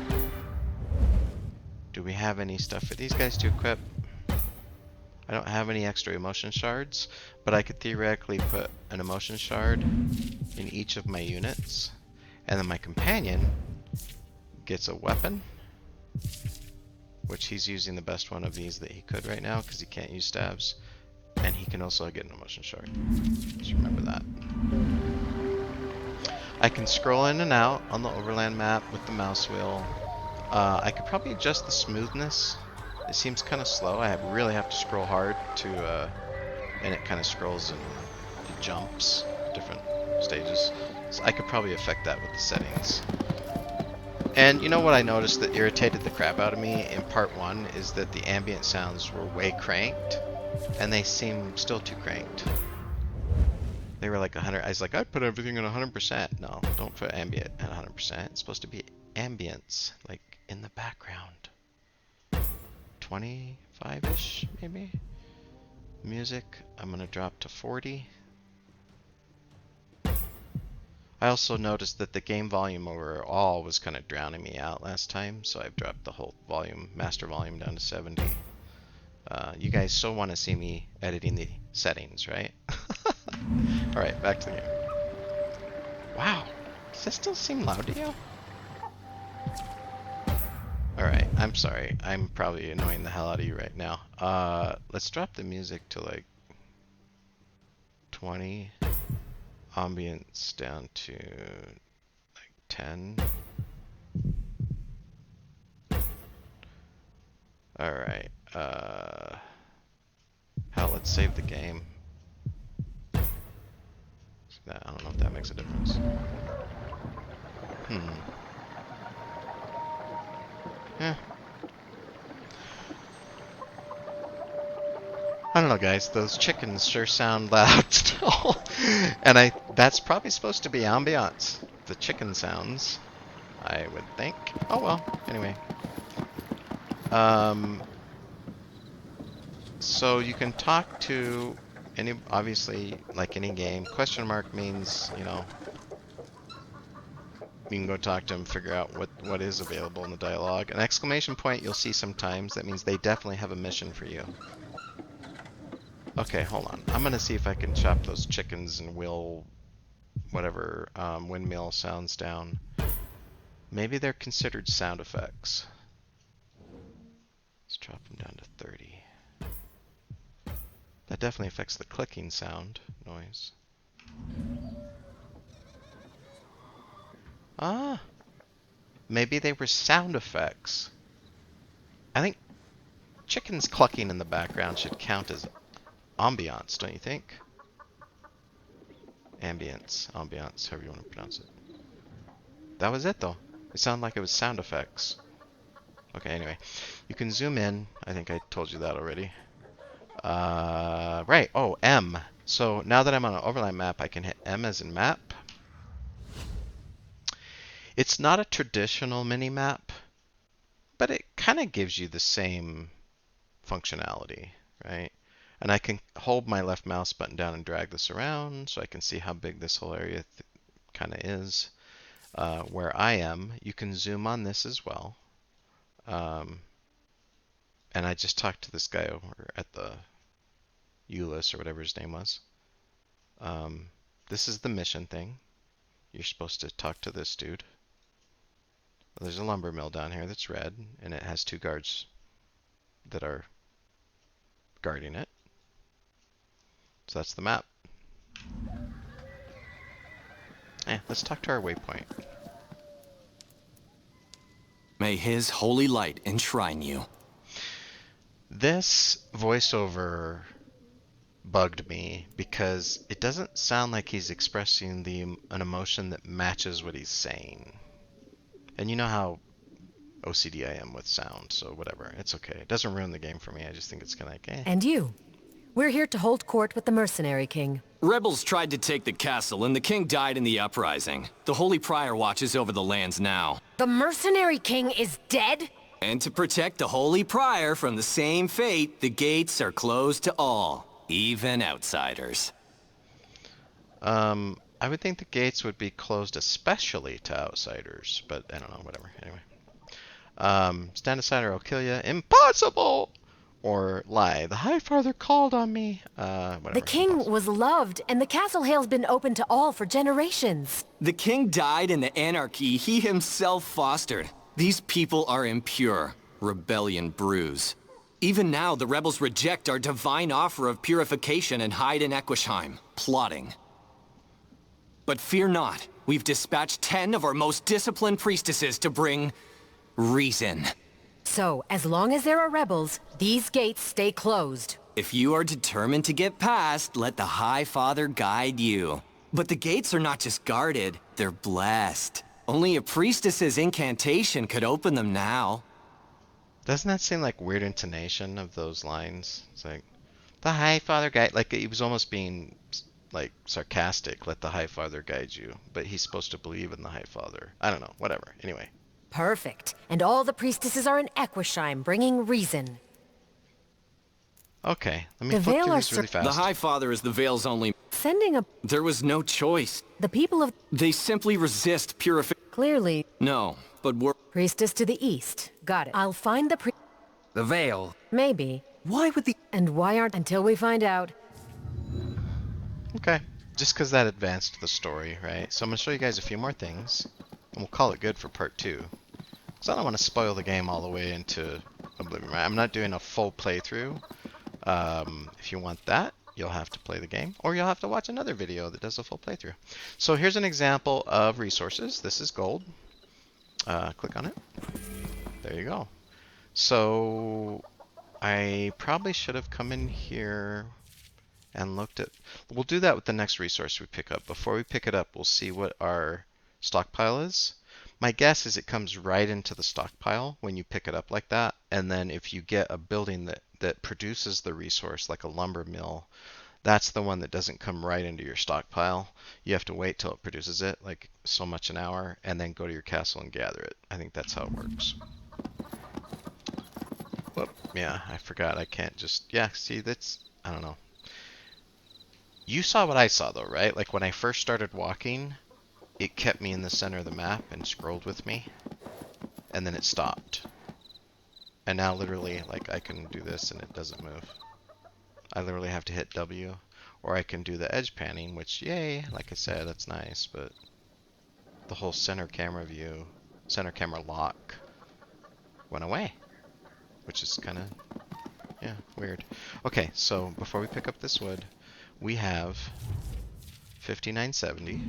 do we have any stuff for these guys to equip? I don't have any extra emotion shards, but I could theoretically put an emotion shard in each of my units, and then my companion gets a weapon, which he's using the best one of these that he could right now because he can't use stabs, and he can also get an emotion shard. Just remember that. I can scroll in and out on the Overland map with the mouse wheel. I could probably adjust the smoothness. It seems kind of slow. I really have to scroll hard to, and it kind of scrolls and it jumps different stages. So I could probably affect that with the settings. And you know what I noticed that irritated the crap out of me in part 1 is that the ambient sounds were way cranked, and they seem still too cranked. They were like 100. I was like, I'd put everything at 100%. No, don't put ambient at 100%. It's supposed to be ambience, like in the background. 25-ish, maybe? Music, I'm going to drop to 40. I also noticed that the game volume overall was kind of drowning me out last time, so I've dropped the whole volume, master volume down to 70. You guys still want to see me editing the settings, right? Alright, back to the game. Wow, does that still seem loud to you? Alright, I'm sorry. I'm probably annoying the hell out of you right now. Let's drop the music to like 20. Ambience down to like 10. Alright, hell, let's save the game. I don't know if that makes a difference. Yeah. I don't know, guys. Those chickens sure sound loud still. And that's probably supposed to be ambiance. The chicken sounds, I would think. Oh well, anyway. So you can talk to any, obviously, like any game. Question mark means, you know, You can go talk to him, figure out what is available in the dialogue. An exclamation point you'll see sometimes. That means they definitely have a mission for you. Okay, hold on. I'm gonna see if I can chop those chickens and whatever windmill sounds down. Maybe they're considered sound effects. Let's drop them down to 30. That definitely affects the clicking sound noise. Ah, maybe they were sound effects. I think chickens clucking in the background should count as ambiance, don't you think? Ambience, however you want to pronounce it. That was it though. It sounded like it was sound effects. Okay, anyway. You can zoom in. I think I told you that already. Right. Oh, M. So now that I'm on an Overland map, I can hit M as in map. It's not a traditional mini-map, but it kind of gives you the same functionality, right? And I can hold my left mouse button down and drag this around so I can see how big this whole area kind of is. Where I am, you can zoom on this as well. And I just talked to this guy over at the Yllian or whatever his name was. This is the mission thing. You're supposed to talk to this dude. There's a lumber mill down here that's red, and it has 2 guards that are guarding it. So that's the map. Let's talk to our waypoint. May his holy light enshrine you. This voiceover bugged me because it doesn't sound like he's expressing an emotion that matches what he's saying. And you know how OCD I am with sound, so whatever. It's okay. It doesn't ruin the game for me. I just think it's kind of like, eh. And you? We're here to hold court with the Mercenary King. Rebels tried to take the castle, and the king died in the uprising. The Holy Prior watches over the lands now. The Mercenary King is dead? And to protect the Holy Prior from the same fate, the gates are closed to all, even outsiders. I would think the gates would be closed especially to outsiders, but I don't know, whatever. Anyway. Stand aside or I'll kill you. Impossible! Or lie. The High Father called on me. Whatever. The king was loved, and the castle hale's been open to all for generations. The king died in the anarchy he himself fostered. These people are impure. Rebellion brews. Even now, the rebels reject our divine offer of purification and hide in Equisheim, plotting. But fear not. We've dispatched 10 of our most disciplined priestesses to bring reason. So, as long as there are rebels, these gates stay closed. If you are determined to get past, let the High Father guide you. But the gates are not just guarded, they're blessed. Only a priestess's incantation could open them now. Doesn't that seem like weird intonation of those lines? It's like, the High Father guide, like he was almost being like sarcastic, let the High Father guide you. But he's supposed to believe in the High Father. I don't know, whatever. Anyway. Perfect. And all the priestesses are in Equisheim, bringing reason. Okay, let me flip through this really fast. The High Father is the Veil's only... Sending a... There was no choice. The people of... They simply resist purification. Clearly. No, but we're... Priestess to the east. Got it. I'll find the The Veil. Maybe. Why would the... And why aren't... Until we find out. Okay, just because that advanced the story, right? So I'm going to show you guys a few more things, and we'll call it good for part 2. Because I don't want to spoil the game all the way into Oblivion, right? I'm not doing a full playthrough. If you want that, you'll have to play the game, or you'll have to watch another video that does a full playthrough. So here's an example of resources. This is gold. Click on it. There you go. So I probably should have come in here and looked at... We'll do that with the next resource we pick up. Before we pick it up, we'll see what our stockpile is. My guess is it comes right into the stockpile when you pick it up like that. And then if you get a building that produces the resource, like a lumber mill, that's the one that doesn't come right into your stockpile. You have to wait till it produces it, like so much an hour, and then go to your castle and gather it. I think that's how it works. Whoop, yeah, I forgot. I can't just... Yeah, see, that's... I don't know. You saw what I saw, though, right? Like, when I first started walking, it kept me in the center of the map and scrolled with me, and then it stopped. And now literally, like, I can do this and it doesn't move. I literally have to hit W, or I can do the edge panning, which, yay, like I said, that's nice, but the whole center camera view, center camera lock went away, which is kind of, yeah, weird. Okay, so before we pick up this wood, we have 5970.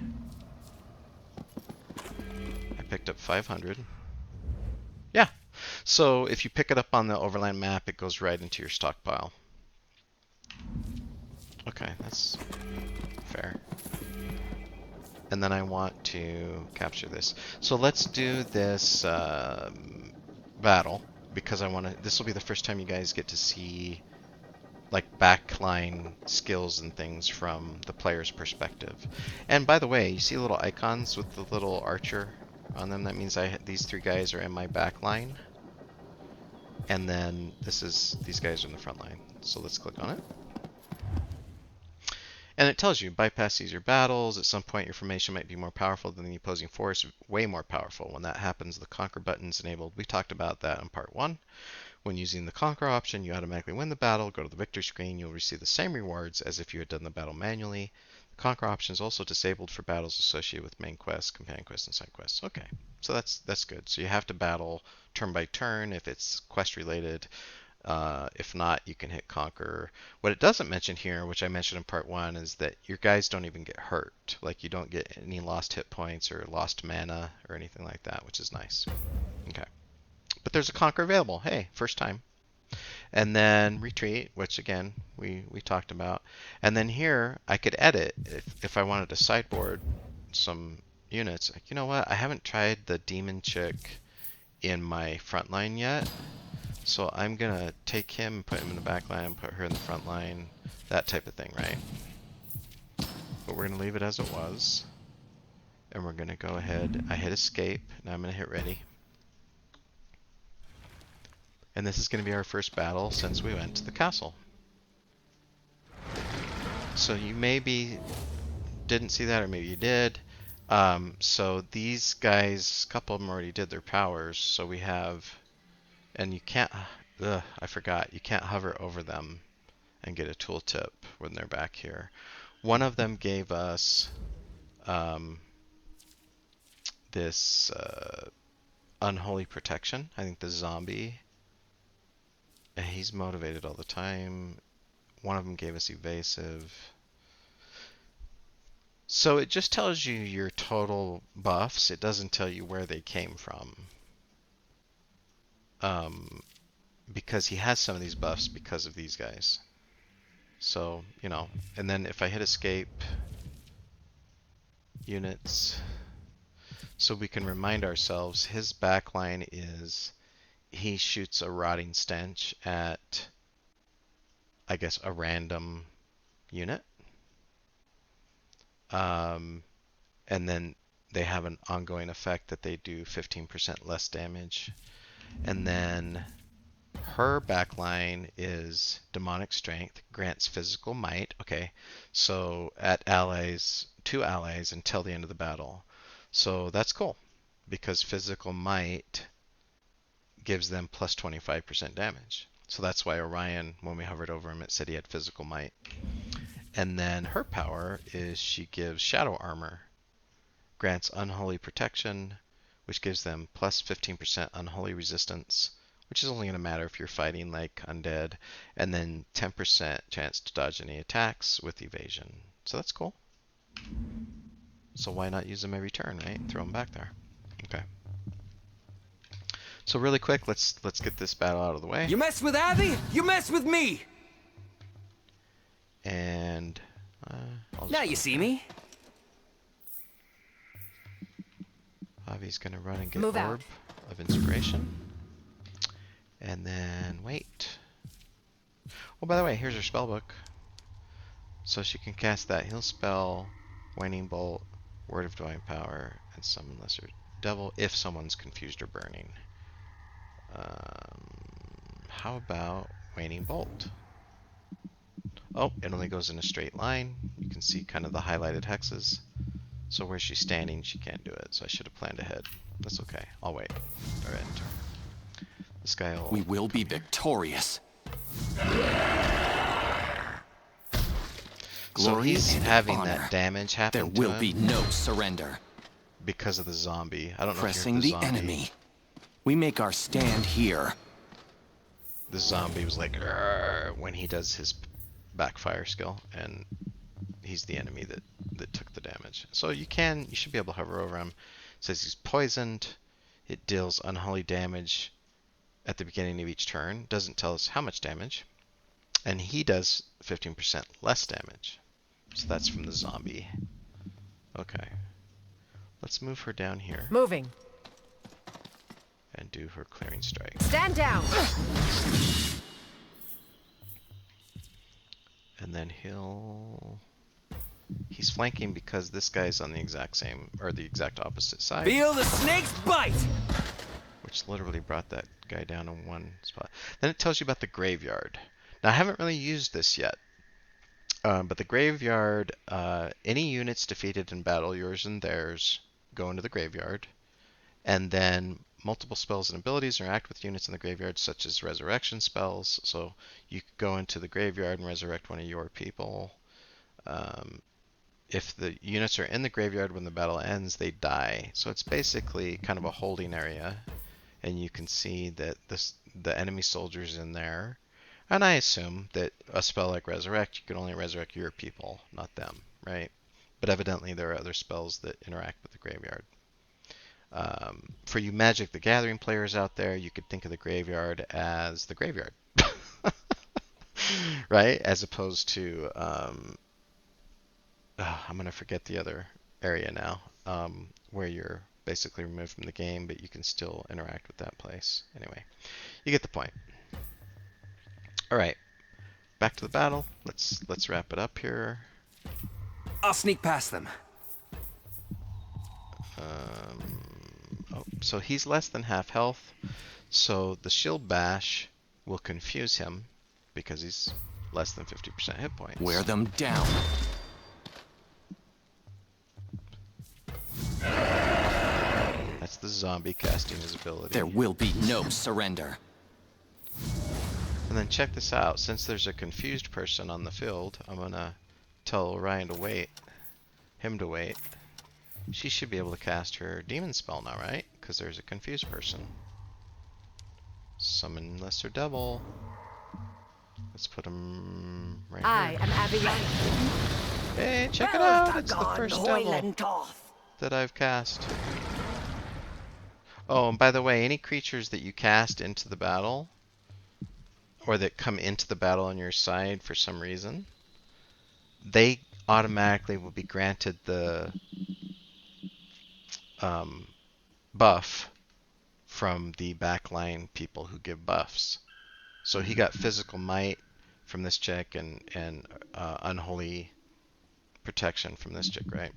I picked up 500. Yeah, so if you pick it up on the Overland map, it goes right into your stockpile. Okay, that's fair. And then I want to capture this. So let's do this battle, because I want to. This will be the first time you guys get to see like backline skills and things from the player's perspective. And by the way, you see little icons with the little archer on them? That means these three guys are in my backline. And then these guys are in the front line. So let's click on it. And it tells you, bypass easier battles. At some point, your formation might be more powerful than the opposing force, way more powerful. When that happens, the Conquer button is enabled. We talked about that in part 1. When using the Conquer option, you automatically win the battle. Go to the victory screen. You'll receive the same rewards as if you had done the battle manually. The Conquer option is also disabled for battles associated with main quests, companion quests, and side quests. Okay, so that's good. So you have to battle turn by turn if it's quest related. If not, you can hit Conquer. What it doesn't mention here, which I mentioned in part 1, is that your guys don't even get hurt. Like, you don't get any lost hit points or lost mana or anything like that, which is nice. Okay. But there's a Conquer available. Hey, first time. And then Retreat, which again, we talked about. And then here, I could edit if I wanted to sideboard some units. Like, you know what? I haven't tried the Demon Chick in my Frontline yet. So I'm going to take him and put him in the back line, put her in the front line, that type of thing, right? But we're going to leave it as it was. And we're going to go ahead. I hit escape. Now I'm going to hit ready. And this is going to be our first battle since we went to the castle. So you maybe didn't see that, or maybe you did. So these guys, a couple of them already did their powers. So we have... And you can't, I forgot, you can't hover over them and get a tooltip when they're back here. One of them gave us this unholy protection. I think the zombie, he's motivated all the time. One of them gave us evasive. So it just tells you your total buffs. It doesn't tell you where they came from. Because he has some of these buffs because of these guys. So, you know, and then if I hit escape, units, so we can remind ourselves, his backline is, he shoots a rotting stench at, I guess, a random unit. And then they have an ongoing effect that they do 15% less damage. And then her backline is demonic strength, grants physical might. Okay, so at allies, 2 allies until the end of the battle. So that's cool, because physical might gives them plus 25% damage. So that's why Orion, when we hovered over him, it said he had physical might. And then her power is she gives shadow armor, grants unholy protection, which gives them plus 15% unholy resistance, which is only going to matter if you're fighting like Undead, and then 10% chance to dodge any attacks with evasion. So that's cool. So why not use them every turn, right? Throw them back there. Okay. So really quick, let's get this battle out of the way. You mess with Abby, you mess with me. And Now you see me. Avi's gonna run and get Move Orb of Inspiration. And then wait. Oh, by the way, here's her spell book. So she can cast that heal spell, Waning Bolt, Word of Divine Power, and Summon Lesser Devil if someone's confused or burning. How about Waning Bolt? Oh, it only goes in a straight line. You can see kind of the highlighted hexes. So where she's standing, she can't do it. So I should have planned ahead. That's okay. I'll wait. All right. This guy will... We will be victorious. So Glory he's and having honor. that damage happen There to will him be no surrender. because of the zombie. I don't know Pressing if you the heard the zombie. enemy. We make our stand here. The zombie was like, "Arr," when he does his backfire skill, and he's the enemy that took the damage. So you should be able to hover over him. It says he's poisoned. It deals unholy damage at the beginning of each turn. Doesn't tell us how much damage. And he does 15% less damage. So that's from the zombie. Okay. Let's move her down here Moving. and do her clearing strike. Stand down. And then he's flanking because this guy's on the exact same, or the exact opposite side. Feel the snake's bite! Which literally brought that guy down in one spot. Then it tells you about the graveyard. Now I haven't really used this yet. But the graveyard, any units defeated in battle, yours and theirs, go into the graveyard. And then multiple spells and abilities interact with units in the graveyard, such as resurrection spells. So you could go into the graveyard and resurrect one of your people. If the units are in the graveyard when the battle ends, they die. So it's basically kind of a holding area. And you can see that the enemy soldiers in there. And I assume that a spell like Resurrect, you can only resurrect your people, not them, right? But evidently there are other spells that interact with the graveyard. For you Magic the Gathering players out there, you could think of the graveyard as the graveyard, right? As opposed to, I'm going to forget the other area now, where you're basically removed from the game, but you can still interact with that place. Anyway, you get the point. All right, back to the battle. Let's wrap it up here. I'll sneak past them. So he's less than half health. So the shield bash will confuse him because he's less than 50% hit points. Wear them down. That's the zombie casting his ability. There will be no surrender. And then check this out. Since there's a confused person on the field, I'm going to tell Orion to wait. Him to wait. She should be able to cast her demon spell now, right? Because there's a confused person. Summon Lesser Devil. Let's put him right I here. am Avyanna. Hey, check it out! It's the first devil that I've cast. Oh, and by the way, any creatures that you cast into the battle, or that come into the battle on your side for some reason, they automatically will be granted the buff from the backline people who give buffs. So he got physical might from this chick and unholy protection from this chick, right?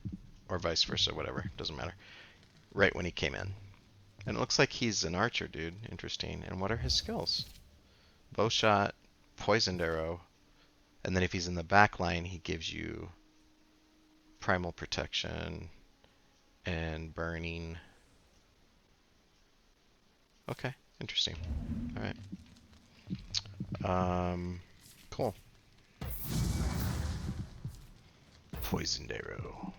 Or vice versa, whatever. Doesn't matter. Right when he came in. And it looks like he's an archer, dude. Interesting. And what are his skills? Bow shot, poisoned arrow, and then if he's in the back line, he gives you primal protection and burning. Okay, interesting. All right. Cool. Poisoned arrow.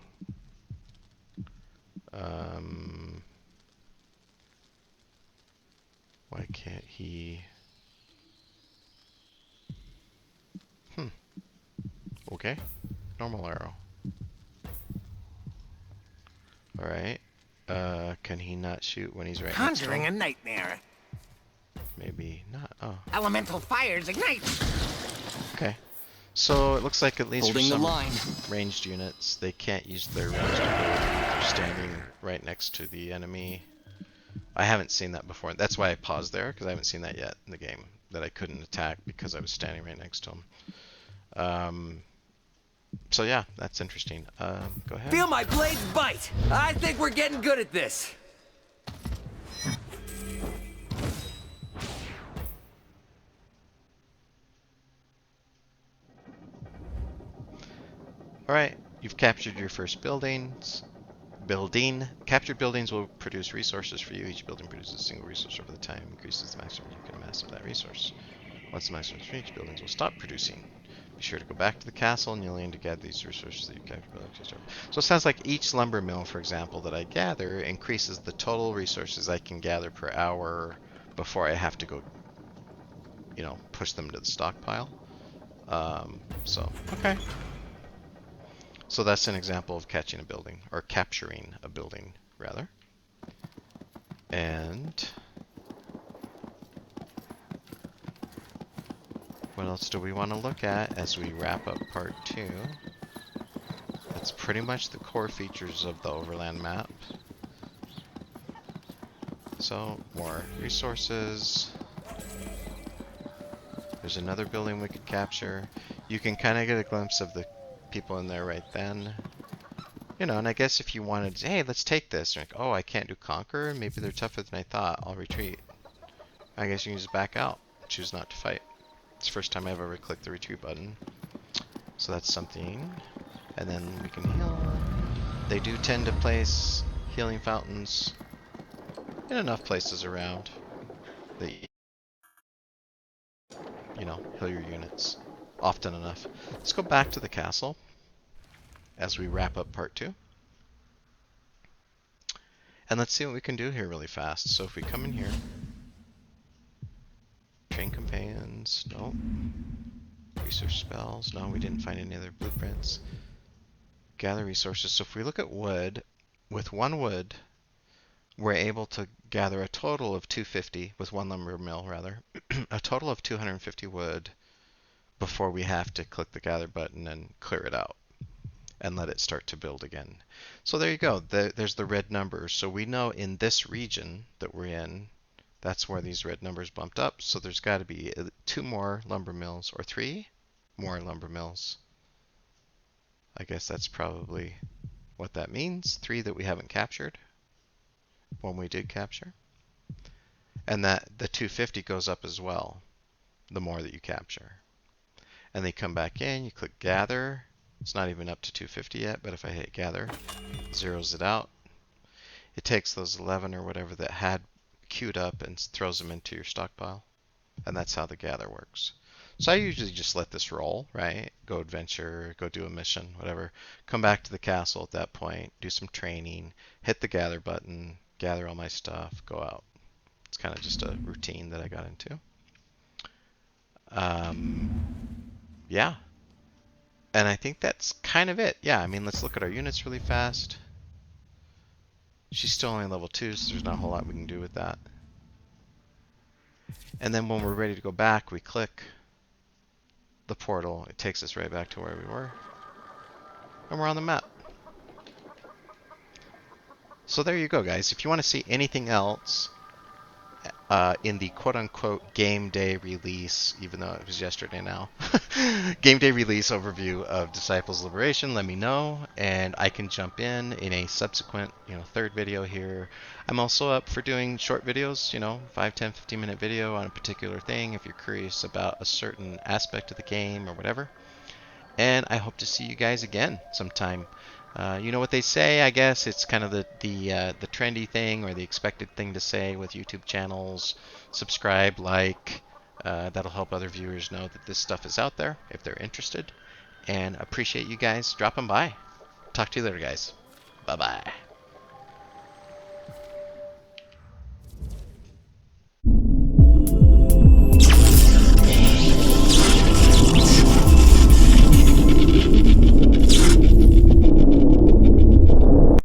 Why can't he? Okay. Normal arrow. Alright. Can he not shoot when he's right next to Conjuring a him? nightmare. Maybe not. Oh. Elemental fires ignite. Okay. So it looks like at least Holding for the some line. ranged units, they can't use their ranged ability if they're standing right next to the enemy. I haven't seen that before. That's why I paused there, because I haven't seen that yet in the game. That I couldn't attack because I was standing right next to him. So yeah, that's interesting. Go ahead. Feel my blades bite! I think we're getting good at this. Alright, you've captured your first buildings. building. Captured buildings will produce resources for you. Each building produces a single resource over the time, increases the maximum you can amass of that resource. Once the maximum is reached, buildings will stop producing. Be sure to go back to the castle and Yllian to gather these resources that you captured. So it sounds like each lumber mill, for example, that I gather increases the total resources I can gather per hour before I have to go, you know, push them to the stockpile. Okay. So that's an example of catching a building, or capturing a building, rather. And what else do we want to look at as we wrap up part 2? That's pretty much the core features of the Overland map. So, more resources. There's another building we could capture. You can kind of get a glimpse of the people in there right then. You know, and I guess if you wanted to, hey, let's take this. You're like, oh, I can't do Conquer? Maybe they're tougher than I thought. I'll retreat. I guess you can just back out. Choose not to fight. It's the first time I've ever clicked the retreat button. So that's something. And then we can heal. They do tend to place healing fountains in enough places around that you know, heal your units often enough. Let's go back to the castle as we wrap up part 2. And let's see what we can do here really fast. So if we come in here, train companions, no. Research spells, no, we didn't find any other blueprints. Gather resources. So if we look at wood, with 1 wood, we're able to gather a total of 250, with 1 lumber mill rather, a total of 250 wood before we have to click the gather button and clear it out and let it start to build again. So there you go. There's the red numbers. So we know in this region that we're in, that's where these red numbers bumped up. So there's got to be 2 more lumber mills, or 3 more lumber mills. I guess that's probably what that means. 3 that we haven't captured, 1 we did capture. And that the 250 goes up as well, the more that you capture. And they come back in, you click gather. It's not even up to 250 yet, but if I hit gather, zeroes it out. It takes those 11 or whatever that had queued up and throws them into your stockpile. And that's how the gather works. So I usually just let this roll, right? Go adventure, go do a mission, whatever. Come back to the castle at that point, do some training, hit the gather button, gather all my stuff, go out. It's kind of just a routine that I got into. Yeah. And I think that's kind of it. Yeah, I mean, let's look at our units really fast. She's still only level 2, so there's not a whole lot we can do with that. And then when we're ready to go back, we click the portal. It takes us right back to where we were. And we're on the map. So there you go, guys. If you want to see anything else in the quote-unquote game day release, even though it was yesterday now, game day release overview of Disciples Liberation, let me know, and I can jump in a subsequent, 3rd video here. I'm also up for doing short videos, 5, 10, 15-minute video on a particular thing if you're curious about a certain aspect of the game or whatever. And I hope to see you guys again sometime. You know what they say, I guess. It's kind of the trendy thing or the expected thing to say with YouTube channels. Subscribe, like. That'll help other viewers know that this stuff is out there if they're interested. And appreciate you guys dropping by. Talk to you later, guys. Bye-bye.